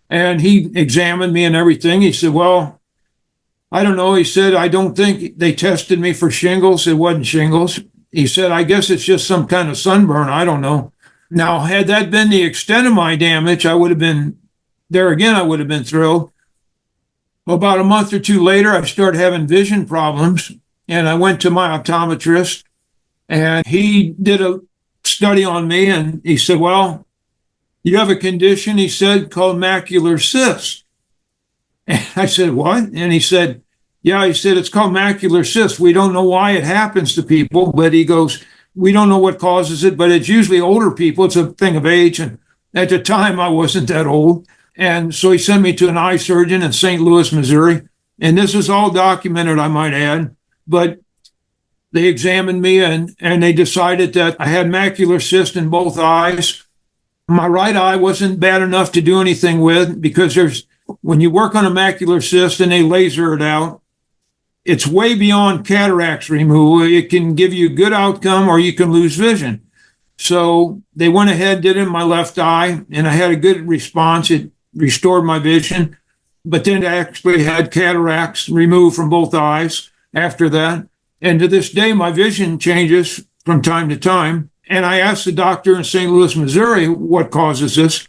and he examined me and everything. He said, well, I don't know. He said, I don't think they tested me for shingles. It wasn't shingles. He said, I guess it's just some kind of sunburn. I don't know. Now, had that been the extent of my damage, I would have been there again. I would have been thrilled. About a month or two later, I started having vision problems. And I went to my optometrist, and he did a study on me, and he said, well, you have a condition, he said, called macular cyst. And I said, what? And he said, yeah, he said, it's called macular cyst. We don't know why it happens to people, but he goes, we don't know what causes it, but it's usually older people. It's a thing of age. And at the time, I wasn't that old. And so he sent me to an eye surgeon in St. Louis, Missouri. And this is all documented, I might add. But they examined me, and they decided that I had macular cyst in both eyes. My right eye wasn't bad enough to do anything with, because when you work on a macular cyst and they laser it out, it's way beyond cataracts removal. It can give you a good outcome, or you can lose vision. So they went ahead, did it in my left eye, and I had a good response. It restored my vision. But then I actually had cataracts removed from both eyes after that. And to this day, my vision changes from time to time. And I asked the doctor in St. Louis, Missouri, what causes this.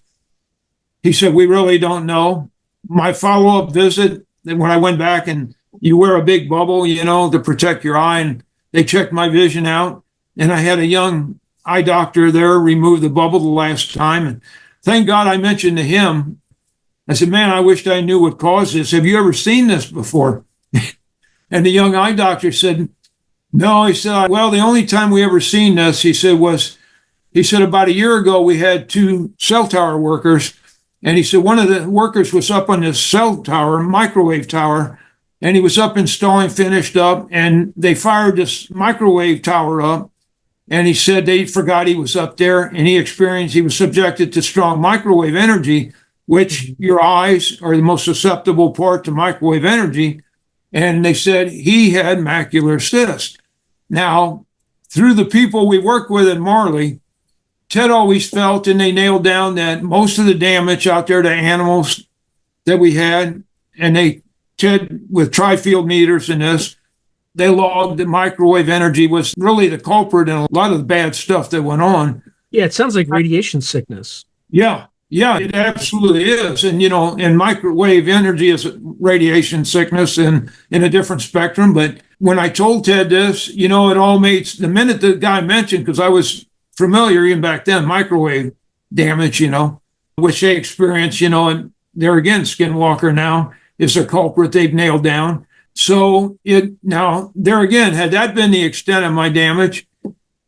He said, we really don't know. My follow-up visit, when I went back, and you wear a big bubble, to protect your eye, and they checked my vision out. And I had a young eye doctor there remove the bubble the last time. And thank God I mentioned to him, I said, man, I wished I knew what caused this. Have you ever seen this before? And the young eye doctor said, no. He said, well, the only time we ever seen this, he said, about a year ago, we had two cell tower workers. And he said, one of the workers was up on this cell tower, microwave tower, and he was up installing, finished up, and they fired this microwave tower up. And he said they forgot he was up there, and he was subjected to strong microwave energy, which your eyes are the most susceptible part to microwave energy. And they said he had macular cyst. Now, through the people we work with at Marley, Ted always felt, and they nailed down, that most of the damage out there to animals that we had, and Ted, with tri-field meters and this, they logged that microwave energy was really the culprit in a lot of the bad stuff that went on. Yeah, it sounds like radiation sickness. Yeah, it absolutely is. And microwave energy is radiation sickness in a different spectrum. But when I told Ted this, it all made, the minute the guy mentioned, because I was familiar even back then, microwave damage, which they experience, and they're again, Skinwalker now is their culprit they've nailed down. So now there again, had that been the extent of my damage,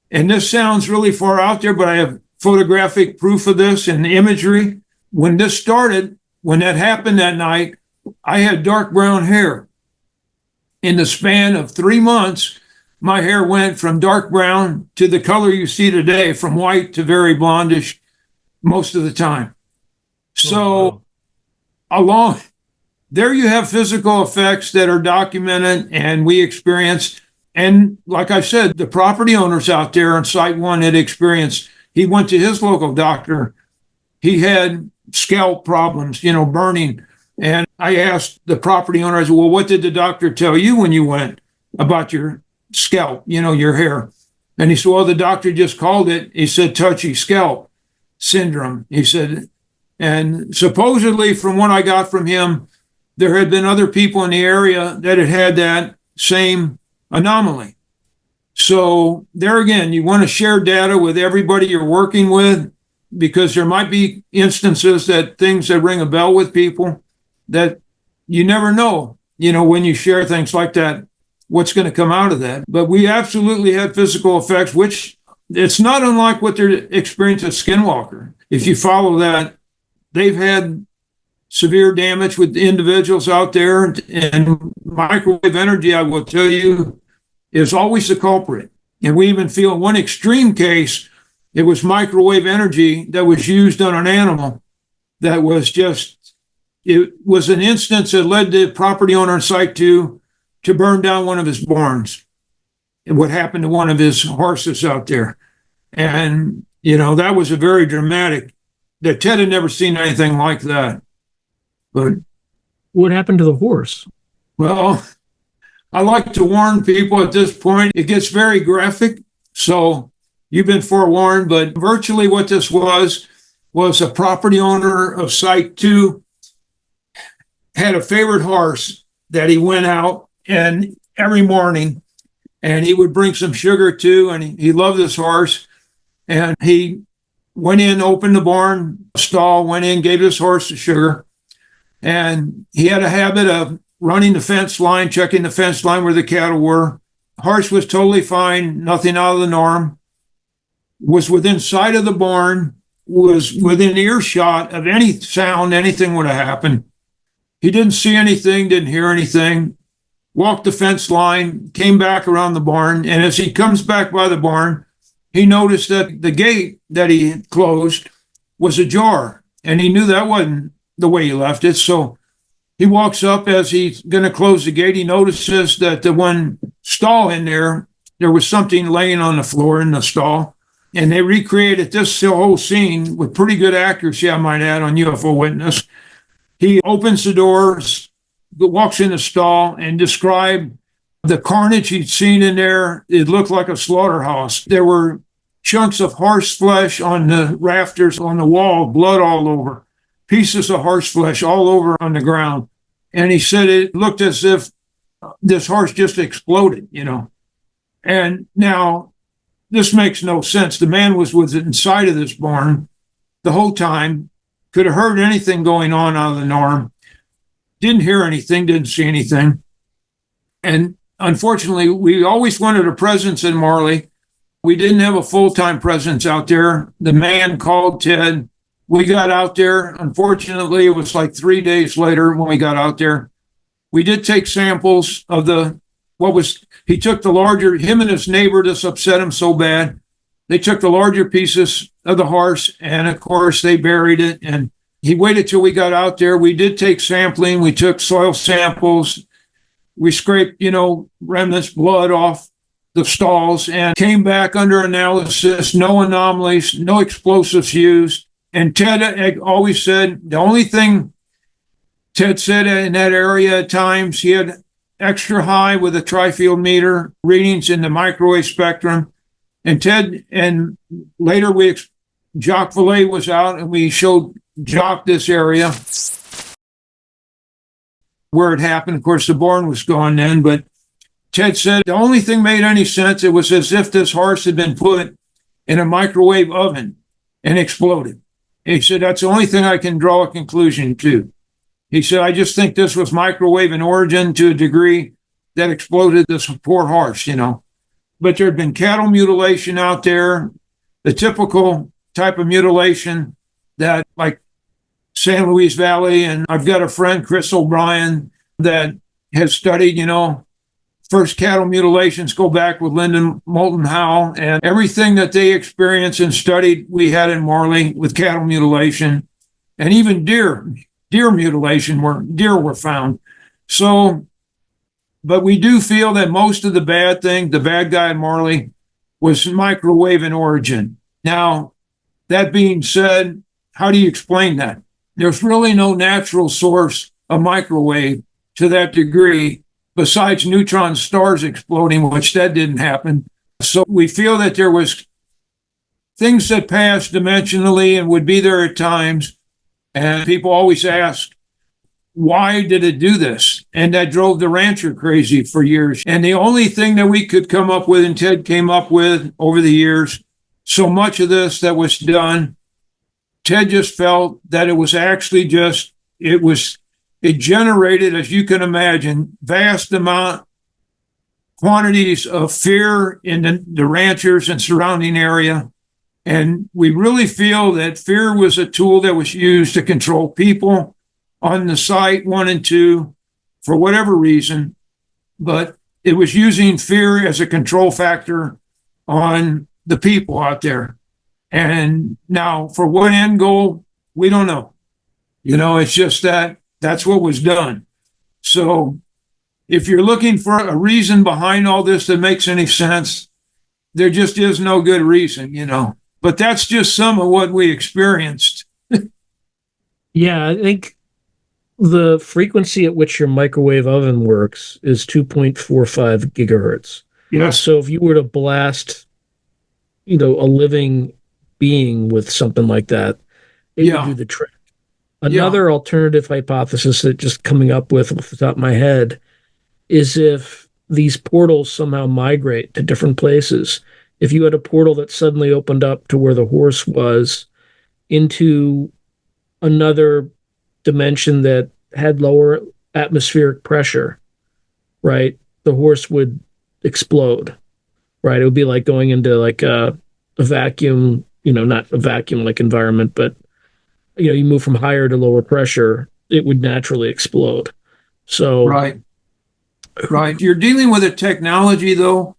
and this sounds really far out there, but I have photographic proof of this and the imagery. When this started, when that happened that night, I had dark brown hair. In the span of 3 months, my hair went from dark brown to the color you see today, from white to very blondish most of the time. So along there, you have physical effects that are documented and we experienced. And like I said, the property owners out there on Site 1 had experienced. He went to his local doctor. He had scalp problems, burning. And I asked the property owner, I said, well, what did the doctor tell you when you went about your scalp, your hair? And he said, well, the doctor just called it, he said, touchy scalp syndrome. He said, and supposedly from what I got from him, there had been other people in the area that had that same anomaly. So there again, you want to share data with everybody you're working with, because there might be instances things that ring a bell with people that you never know, when you share things like that, what's going to come out of that. But we absolutely had physical effects, which it's not unlike what they're experiencing at Skinwalker. If you follow that, they've had severe damage with individuals out there, and microwave energy, I will tell you, is always the culprit. And we even feel in one extreme case, it was microwave energy that was used on an animal that was it was an instance that led the property owner in Site 2 to burn down one of his barns, and what happened to one of his horses out there. And, that was a very dramatic, that Ted had never seen anything like that. But what happened to the horse? Well, I like to warn people at this point. It gets very graphic, so you've been forewarned. But virtually what this was a property owner of Site 2 had a favorite horse that he went out and every morning, and he would bring some sugar to, and he loved this horse. And he went in, opened the barn stall, went in, gave his horse the sugar. And he had a habit of running the fence line, checking the fence line where the cattle were. Horse was totally fine, nothing out of the norm. Was within sight of the barn, was within earshot of any sound, anything would have happened. He didn't see anything, didn't hear anything. Walked the fence line, came back around the barn, and as he comes back by the barn, he noticed that the gate that he had closed was ajar, and he knew that wasn't the way he left it. So he walks up. As he's going to close the gate, he notices that the one stall in there was something laying on the floor in the stall. And they recreated this whole scene with pretty good accuracy, I might add, on UFO Witness. He opens the doors, walks in the stall, and described the carnage he'd seen in there. It looked like a slaughterhouse. There were chunks of horse flesh on the rafters, on the wall, blood all over, pieces of horse flesh all over on the ground. And he said it looked as if this horse just exploded, you know. And now, this makes no sense. The man was inside of this barn the whole time, could have heard anything going on out of the norm, didn't hear anything, didn't see anything. And unfortunately, we always wanted a presence in Marley. We didn't have a full-time presence out there. The man called Ted. We got out there. Unfortunately, it was like 3 days later when we got out there. We did take samples of he took the larger, him and his neighbor, this upset him so bad. They took the larger pieces of the horse, and of course, they buried it. And he waited till we got out there. We did take sampling. We took soil samples. We scraped, remnants, blood off the stalls, and came back under analysis. No anomalies, no explosives used. And Ted always said the only thing Ted said in that area at times, he had extra high with a tri-field meter readings in the microwave spectrum. And Ted, and later Jacques Vallée was out, and we showed Jacques this area where it happened. Of course, the barn was gone then, but Ted said the only thing made any sense, it was as if this horse had been put in a microwave oven and exploded. And he said, that's the only thing I can draw a conclusion to. He said, I just think this was microwave in origin to a degree that exploded this poor horse, But there had been cattle mutilation out there, the typical type of mutilation that, like San Luis Valley, and I've got a friend, Chris O'Brien, that has studied, first cattle mutations go back with Lyndon Moulton Howe, and everything that they experienced and studied, we had in Marley with cattle mutilation, and even deer mutilation, where deer were found. So, but we do feel that most of the bad guy in Marley, was microwave in origin. Now, that being said, how do you explain that? There's really no natural source of microwave to that degree, besides neutron stars exploding, which that didn't happen. So we feel that there was things that passed dimensionally and would be there at times. And people always ask, why did it do this? And that drove the rancher crazy for years. And the only thing that we could come up with, and Ted came up with over the years, so much of this that was done, Ted just felt that it was actually it generated, as you can imagine, vast quantities of fear in the ranchers and surrounding area. And we really feel that fear was a tool that was used to control people on the site 1 and 2 for whatever reason, but it was using fear as a control factor on the people out there. And now for what end goal, we don't know. It's just that's what was done. So if you're looking for a reason behind all this that makes any sense, there just is no good reason, But that's just some of what we experienced. Yeah, I think the frequency at which your microwave oven works is 2.45 gigahertz. Yes. So if you were to blast, a living being with something like that, it would do the trick. Another alternative hypothesis that just coming up with off the top of my head is if these portals somehow migrate to different places. If you had a portal that suddenly opened up to where the horse was into another dimension that had lower atmospheric pressure, right? The horse would explode, right? It would be like going into like a vacuum, not a vacuum like environment, but you move from higher to lower pressure, it would naturally explode. So Right. You're dealing with a technology, though,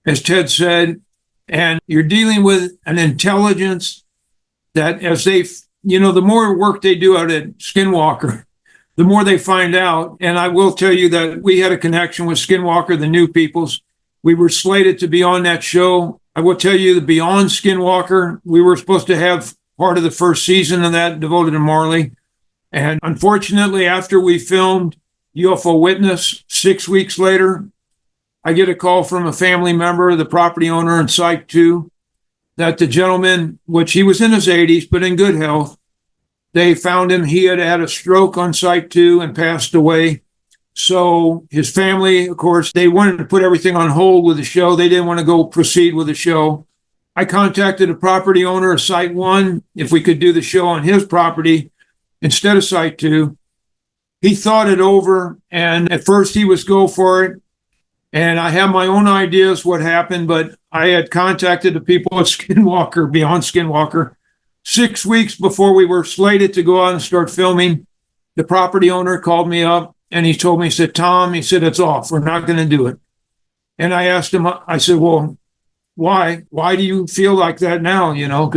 as Ted said, and you're dealing with an intelligence that as the more work they do out at Skinwalker, the more they find out. And I will tell you that we had a connection with Skinwalker, the New Peoples. We were slated to be on that show I will tell you the Beyond Skinwalker, we were supposed to have part of the first season of that devoted to Marley. And unfortunately, after we filmed UFO Witness, 6 weeks later, I get a call from a family member, the property owner in Site 2, that the gentleman, which he was in his 80s, but in good health, they found him. He had had a stroke on Site 2 and passed away. So his family, of course, they wanted to put everything on hold with the show. They didn't want to go proceed with the show. I contacted the property owner of Site 1 if we could do the show on his property instead of Site 2. He thought it over, and at first he was go for it. And I have my own ideas what happened, but I had contacted the people at Skinwalker, Beyond Skinwalker, 6 weeks before we were slated to go out and start filming. The property owner called me up and he told me, he said, Tom, he said, it's off. We're not going to do it. And I asked him, I said, well, why? Why do you feel like that now? You know,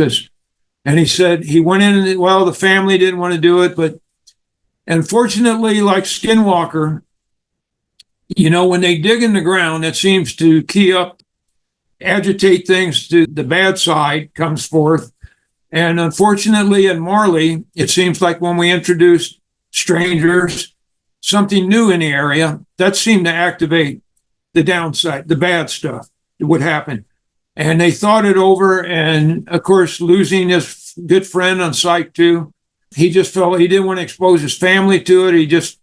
and he said, he went in and, well, the family didn't want to do it. But unfortunately, like Skinwalker, you know, when they dig in the ground, it seems to key up, agitate things to the bad side comes forth. And unfortunately, in Marley, it seems like when we introduced strangers, something new in the area, that seemed to activate the downside, the bad stuff that would happen. And they thought it over. And of course, losing his good friend on Site 2, he just felt he didn't want to expose his family to it.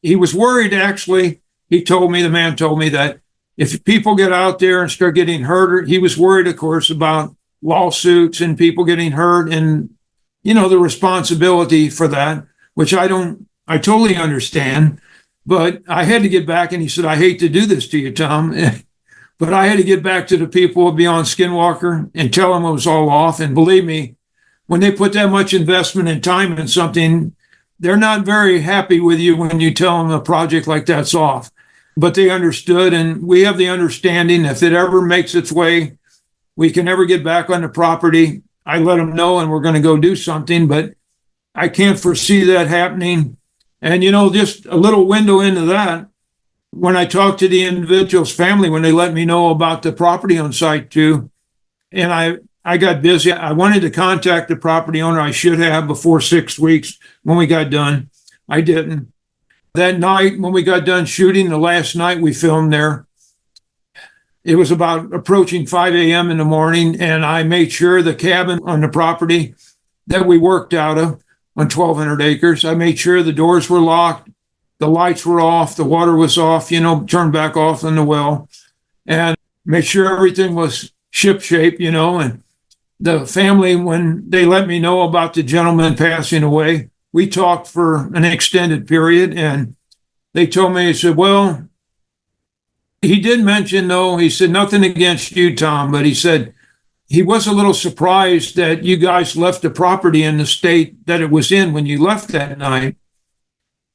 He was worried, actually. The man told me that if people get out there and start getting hurt, he was worried, of course, about lawsuits and people getting hurt and, you know, the responsibility for that, which I totally understand. But I had to get back, and he said, I hate to do this to you, Tom, but I had to get back to the people Beyond Skinwalker and tell them it was all off. And believe me, when they put that much investment and time in something, they're not very happy with you when you tell them a project like that's off. But they understood, and we have the understanding if it ever makes its way, we can never get back on the property. I let them know, and we're going to go do something, but I can't foresee that happening. And, you know, just a little window into that, when I talked to the individual's family, when they let me know about the property on Site 2, and I got busy. I wanted to contact the property owner. I should have before 6 weeks when we got done. I didn't. That night, when we got done shooting, the last night we filmed there, it was about approaching 5 a.m. in the morning, and I made sure the cabin on the property that we worked out of on 1,200 acres, I made sure the doors were locked, the lights were off, the water was off, you know, turned back off in the well, and made sure everything was shipshape, you know. And the family, when they let me know about the gentleman passing away, we talked for an extended period, and they told me, he said, well, he did mention, though, he said, nothing against you, Tom, but he said he was a little surprised that you guys left the property in the state that it was in when you left that night.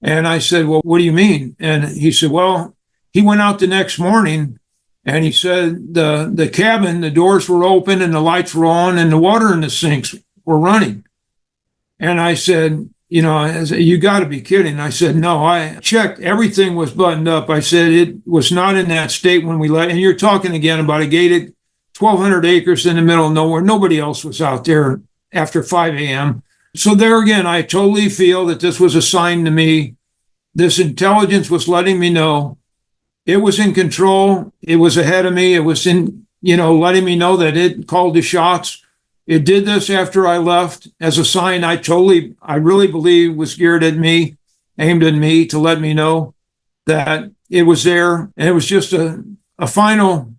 And I said, well, what do you mean? And he said, well, he went out the next morning, and he said the cabin, the doors were open and the lights were on and the water in the sinks were running. And I said, you know, you got to be kidding. I said, no, I checked. Everything was buttoned up. I said, it was not in that state when we left. And you're talking again about a gated 1,200 acres in the middle of nowhere. Nobody else was out there after 5 a.m. So there again, I totally feel that this was a sign to me. This intelligence was letting me know it was in control. It was ahead of me. It was in, you know, letting me know that it called the shots. It did this after I left as a sign I really believe was geared at me, aimed at me to let me know that it was there. And it was just a final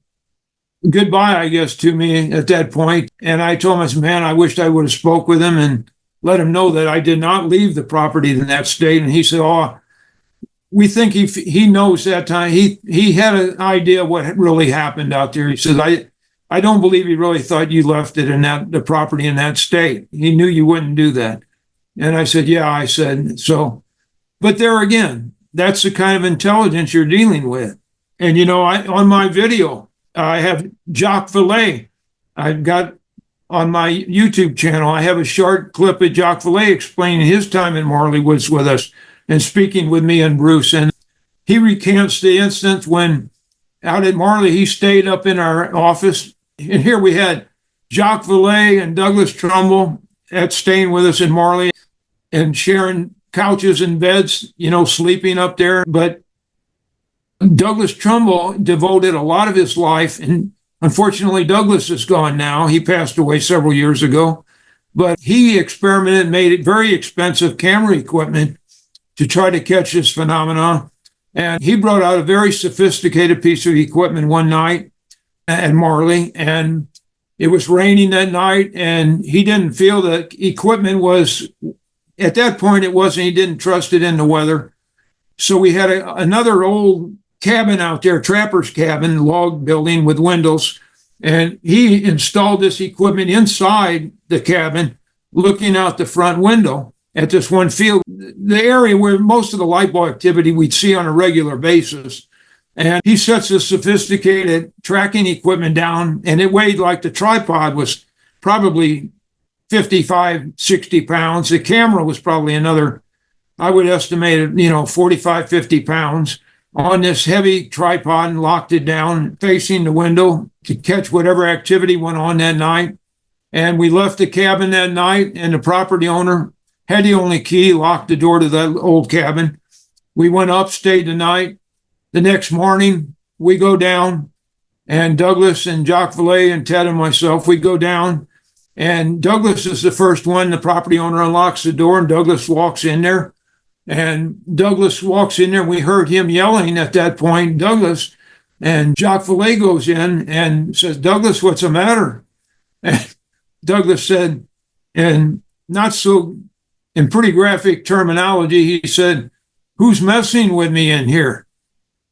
goodbye, I guess, to me at that point. And I told him, I said, man, I wished I would have spoke with him and let him know that I did not leave the property in that state. And he said, oh, we think he knows that time. He had an idea what really happened out there. He says, I don't believe he really thought you left it in the property in that state. He knew you wouldn't do that. And I said, yeah, I said, so, but there again, that's the kind of intelligence you're dealing with. And, you know, on my video, I have Jacques Vallée. I've got on my YouTube channel, I have a short clip of Jacques Vallée explaining his time in Marley Woods with us and speaking with me and Bruce. And he recants the instance when out at Marley, he stayed up in our office. And here we had Jacques Vallée and Douglas Trumbull staying with us in Marley and sharing couches and beds, sleeping up there. But Douglas Trumbull devoted a lot of his life, and unfortunately, Douglas is gone now. He passed away several years ago. But he experimented, made it very expensive camera equipment to try to catch this phenomenon. And he brought out a very sophisticated piece of equipment one night at Marley, and it was raining that night, and he didn't feel that equipment was, at that point it wasn't, he didn't trust it in the weather. So we had another old cabin out there, trapper's cabin, log building with windows, and he installed this equipment inside the cabin, looking out the front window at this one field, the area where most of the light bulb activity we'd see on a regular basis. And he sets this sophisticated tracking equipment down, and it weighed like the tripod was probably 55, 60 pounds. The camera was probably another, I would estimate it, 45, 50 pounds on this heavy tripod, and locked it down facing the window to catch whatever activity went on that night. And we left the cabin that night, and the property owner had the only key, locked the door to that old cabin. We went up, stayed the night. The next morning, we go down, and Douglas and Jacques Vallée and Ted and myself, we go down, and Douglas is the first one. The property owner unlocks the door, and Douglas walks in there. And Douglas walks in there, and we heard him yelling at that point, Douglas. And Jacques Vallée goes in and says, Douglas, what's the matter? And Douglas said, and not so in pretty graphic terminology, he said, who's messing with me in here?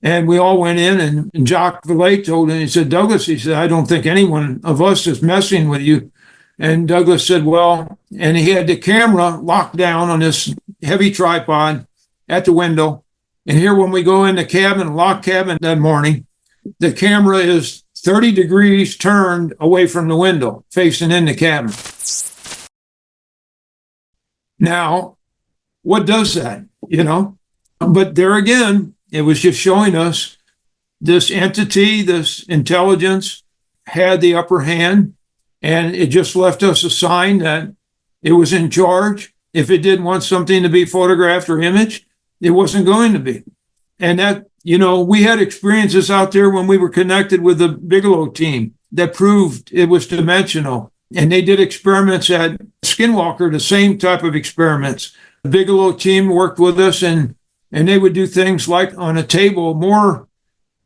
And we all went in, and Jacques Vallée told him, he said, Douglas, he said, I don't think anyone of us is messing with you. And Douglas said, well, and he had the camera locked down on this heavy tripod at the window. And here, when we go in the cabin, locked cabin that morning, the camera is 30 degrees turned away from the window, facing in the cabin. Now, what does that, But there again, it was just showing us this entity, this intelligence had the upper hand, and it just left us a sign that it was in charge. If it didn't want something to be photographed or imaged, it wasn't going to be. And that, we had experiences out there when we were connected with the Bigelow team that proved it was dimensional. And they did experiments at Skinwalker, the same type of experiments. The Bigelow team worked with us, and they would do things like on a table,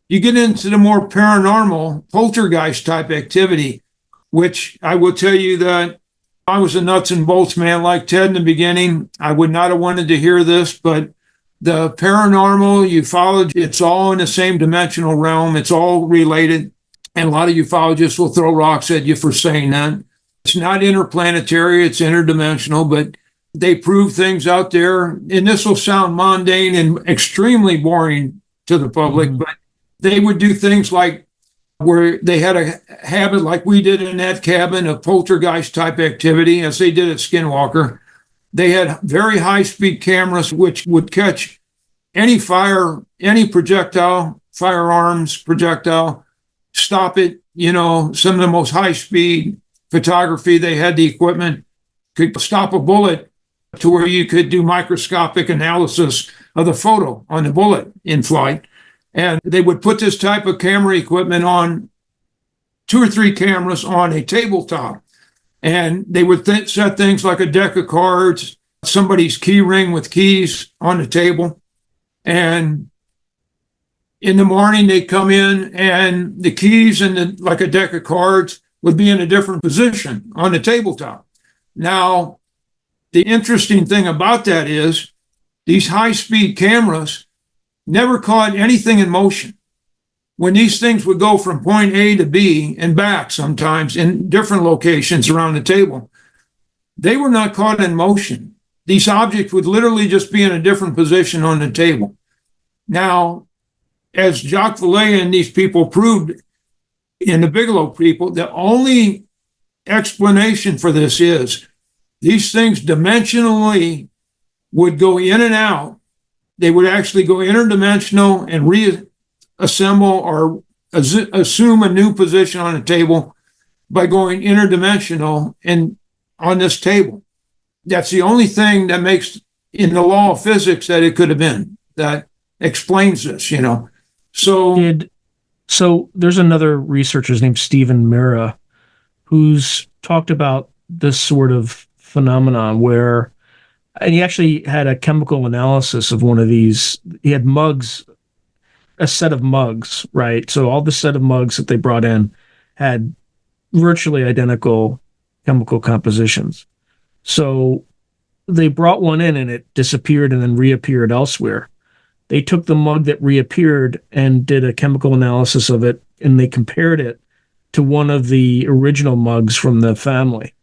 you get into the more paranormal poltergeist type activity, which I will tell you that I was a nuts and bolts man like Ted in the beginning. I would not have wanted to hear this, but the paranormal, ufology, it's all in the same dimensional realm. It's all related. And a lot of ufologists will throw rocks at you for saying that. It's not interplanetary, it's interdimensional, but they prove things out there. And this will sound mundane and extremely boring to the public, but they would do things like where they had a habit, like we did in that cabin, of poltergeist type activity, as they did at Skinwalker. They had very high-speed cameras which would catch any fire, any projectile, firearms projectile, stop it. Some of the most high-speed photography, they had the equipment, could stop a bullet to where you could do microscopic analysis of the photo on the bullet in flight. And they would put this type of camera equipment on 2 or 3 cameras on a tabletop. And they would set things like a deck of cards, somebody's key ring with keys on the table. And in the morning, they'd come in, and the keys and like a deck of cards would be in a different position on the tabletop. Now, the interesting thing about that is these high-speed cameras never caught anything in motion. When these things would go from point A to B and back sometimes in different locations around the table, they were not caught in motion. These objects would literally just be in a different position on the table. Now, as Jacques Vallée and these people proved, in the Bigelow people, the only explanation for this is these things dimensionally would go in and out. They would actually go interdimensional and reassemble or assume a new position on the table by going interdimensional and on this table. That's the only thing that makes in the law of physics that it could have been that explains this, So there's another researcher named Stephen Mira who's talked about this sort of phenomenon where, and he actually had a chemical analysis of one of these. He had mugs, a set of mugs, right? So all the set of mugs that they brought in had virtually identical chemical compositions. So they brought one in and it disappeared and then reappeared elsewhere. They took the mug that reappeared and did a chemical analysis of it, and they compared it to one of the original mugs from the family.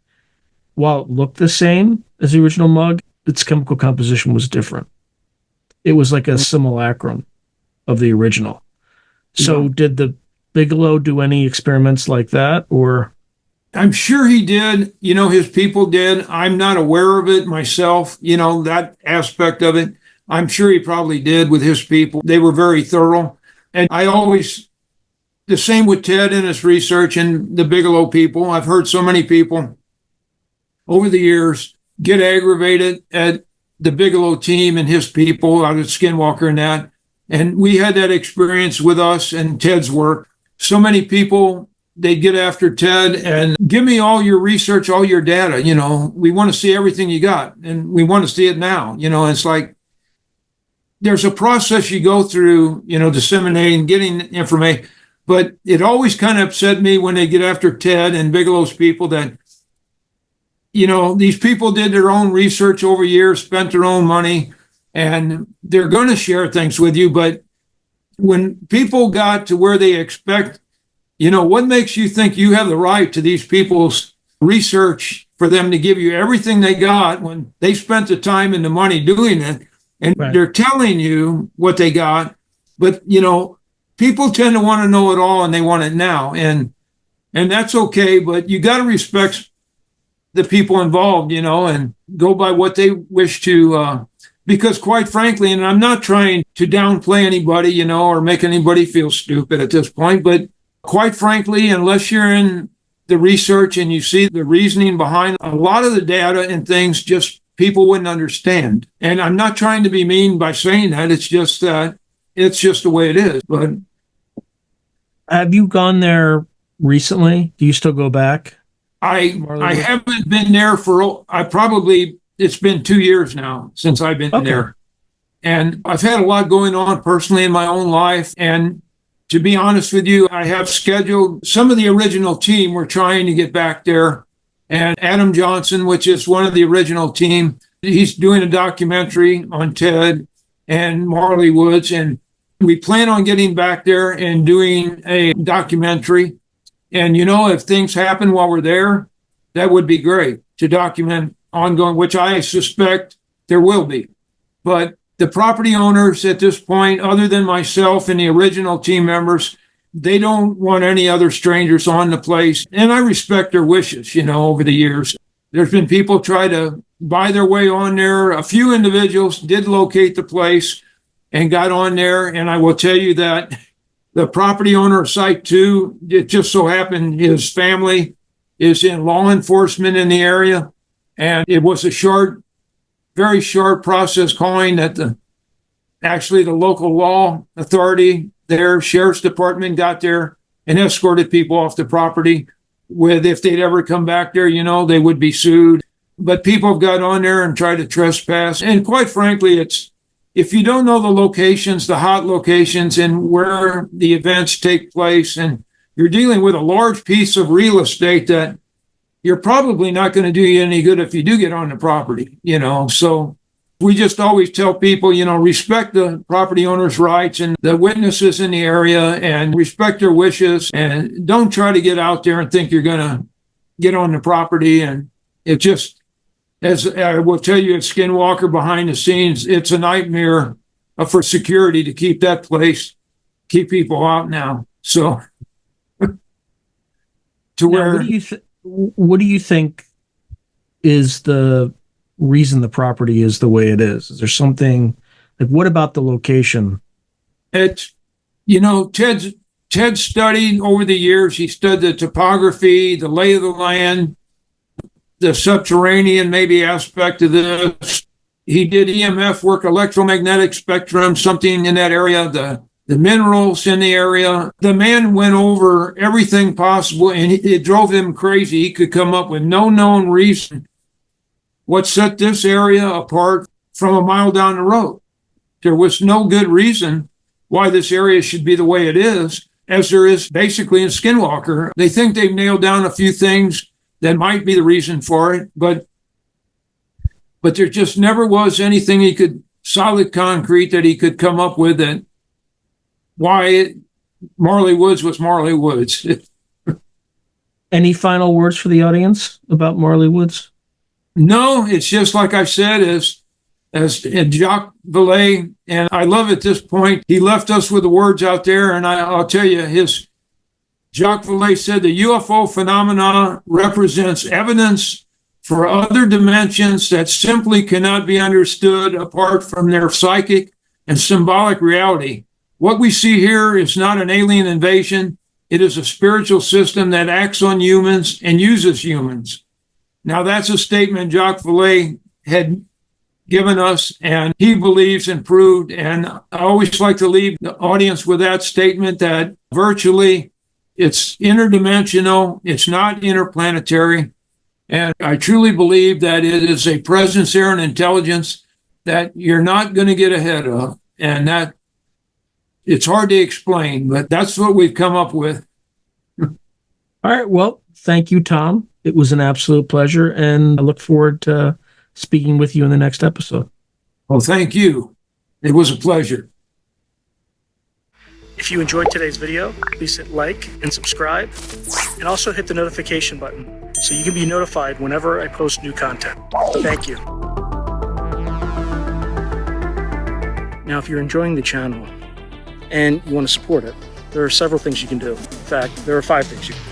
While it looked the same as the original mug, its chemical composition was different. It was like a simulacrum of the original. So did the Bigelow do any experiments like that, or? I'm sure he did. His people did. I'm not aware of it myself, that aspect of it. I'm sure he probably did with his people. They were very thorough. And the same with Ted and his research and the Bigelow people. I've heard so many people over the years get aggravated at the Bigelow team and his people out at Skinwalker and that. And we had that experience with us and Ted's work. So many people, they'd get after Ted and give me all your research, all your data. We want to see everything you got and we want to see it now. It's like, there's a process you go through, disseminating, getting information. But it always kind of upset me when they get after Ted and Bigelow's people that, these people did their own research over years, spent their own money, and they're going to share things with you. But when people got to where they expect, what makes you think you have the right to these people's research for them to give you everything they got when they spent the time and the money doing it? And They're telling you what they got, but people tend to want to know it all and they want it now. And that's okay, but you got to respect the people involved, and go by what they wish to, because quite frankly, and I'm not trying to downplay anybody, or make anybody feel stupid at this point, but quite frankly, unless you're in the research and you see the reasoning behind a lot of the data and things, just people wouldn't understand. And I'm not trying to be mean by saying that. It's just that it's just the way it is. But have you gone there recently? Do you still go back? I haven't been there it's been 2 years now since I've been there. And I've had a lot going on personally in my own life. And to be honest with you, I have scheduled some of the original team. We're trying to get back there. And Adam Johnson, which is one of the original team, he's doing a documentary on Ted and Marley Woods. And we plan on getting back there and doing a documentary. And, if things happen while we're there, that would be great to document ongoing, which I suspect there will be. But the property owners at this point, other than myself and the original team members, they don't want any other strangers on the place. And I respect their wishes, over the years. There's been people try to buy their way on there. A few individuals did locate the place and got on there. And I will tell you that the property owner of Site 2, it just so happened his family is in law enforcement in the area. And it was a very short process calling that the local law authority, their sheriff's department got there and escorted people off the property with, if they'd ever come back there, they would be sued. But people have got on there and tried to trespass. And quite frankly, if you don't know the locations, the hot locations and where the events take place, and you're dealing with a large piece of real estate that you're probably not going to do you any good if you do get on the property, So we just always tell people, respect the property owner's rights and the witnesses in the area and respect their wishes, and don't try to get out there and think you're going to get on the property. And it just, as I will tell you at Skinwalker behind the scenes, it's a nightmare for security to keep that place, keep people out now. So what do you think is the reason the property is the way it is? Is there something like, what about the location? Ted's Ted studied over the years. He studied the topography, the lay of the land, the subterranean maybe aspect of this. He did EMF work, electromagnetic spectrum, something in that area, the minerals in the area. The man went over everything possible, and it drove him crazy. He could come up with no known reason what set this area apart from a mile down the road. There was no good reason why this area should be the way it is, as there is basically in Skinwalker. They think they've nailed down a few things that might be the reason for it, but there just never was anything solid concrete that he could come up with that why Marley Woods was Marley Woods. Any final words for the audience about Marley Woods? No, it's just like I said, as Jacques Vallée, and I love at this point, he left us with the words out there, and I'll tell you, Jacques Vallée said the UFO phenomena represents evidence for other dimensions that simply cannot be understood apart from their psychic and symbolic reality. What we see here is not an alien invasion. It is a spiritual system that acts on humans and uses humans. Now, that's a statement Jacques Vallée had given us, and he believes and proved. And I always like to leave the audience with that statement that virtually it's interdimensional, it's not interplanetary. And I truly believe that it is a presence there, an intelligence that you're not going to get ahead of. And that it's hard to explain, but that's what we've come up with. All right. Well, thank you, Tom. It was an absolute pleasure, and I look forward to speaking with you in the next episode. Well, thank you. It was a pleasure. If you enjoyed today's video, please hit like and subscribe, and also hit the notification button so you can be notified whenever I post new content. Thank you. Now, if you're enjoying the channel and you want to support it, there are several things you can do. In fact, there are 5 things you can do.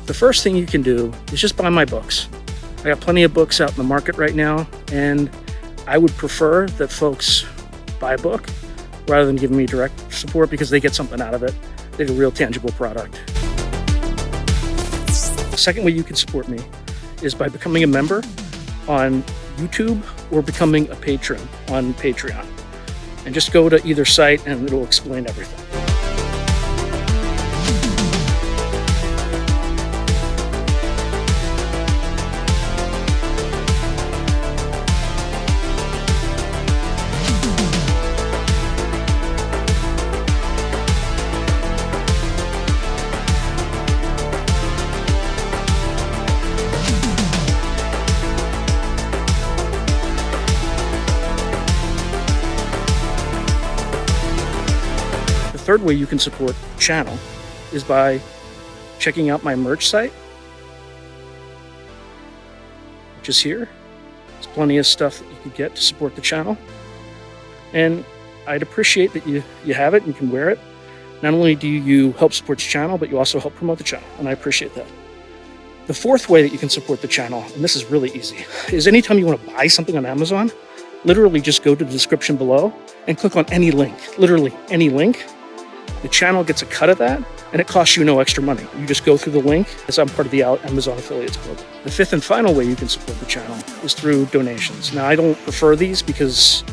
The first thing you can do is just buy my books. I got plenty of books out in the market right now, and I would prefer that folks buy a book rather than giving me direct support, because they get something out of it. They get a real tangible product. The second way you can support me is by becoming a member on YouTube or becoming a patron on Patreon. And just go to either site and it'll explain everything. The third way you can support the channel is by checking out my merch site, which is here. There's plenty of stuff that you can get to support the channel. And I'd appreciate that you have it and can wear it. Not only do you help support the channel, but you also help promote the channel, and I appreciate that. The fourth way that you can support the channel, and this is really easy, is anytime you want to buy something on Amazon, literally just go to the description below and click on any link, literally any link. The channel gets a cut of that, and it costs you no extra money. You just go through the link, as I'm part of the Amazon Affiliates Club. The fifth and final way you can support the channel is through donations. Now, I don't prefer these because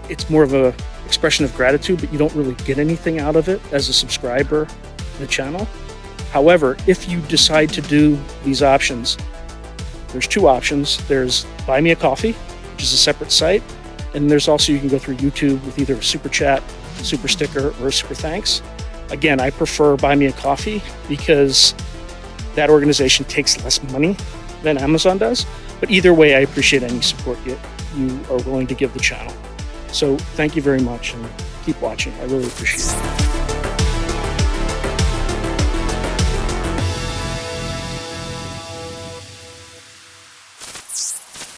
it's more of an expression of gratitude, but you don't really get anything out of it as a subscriber to the channel. However, if you decide to do these options, there's 2 options. There's Buy Me a Coffee, which is a separate site, and there's also, you can go through YouTube with either a super chat, super sticker, or a super thanks. Again, I prefer Buy Me a Coffee because that organization takes less money than Amazon does. But either way, I appreciate any support you are willing to give the channel. So thank you very much, and keep watching. I really appreciate it.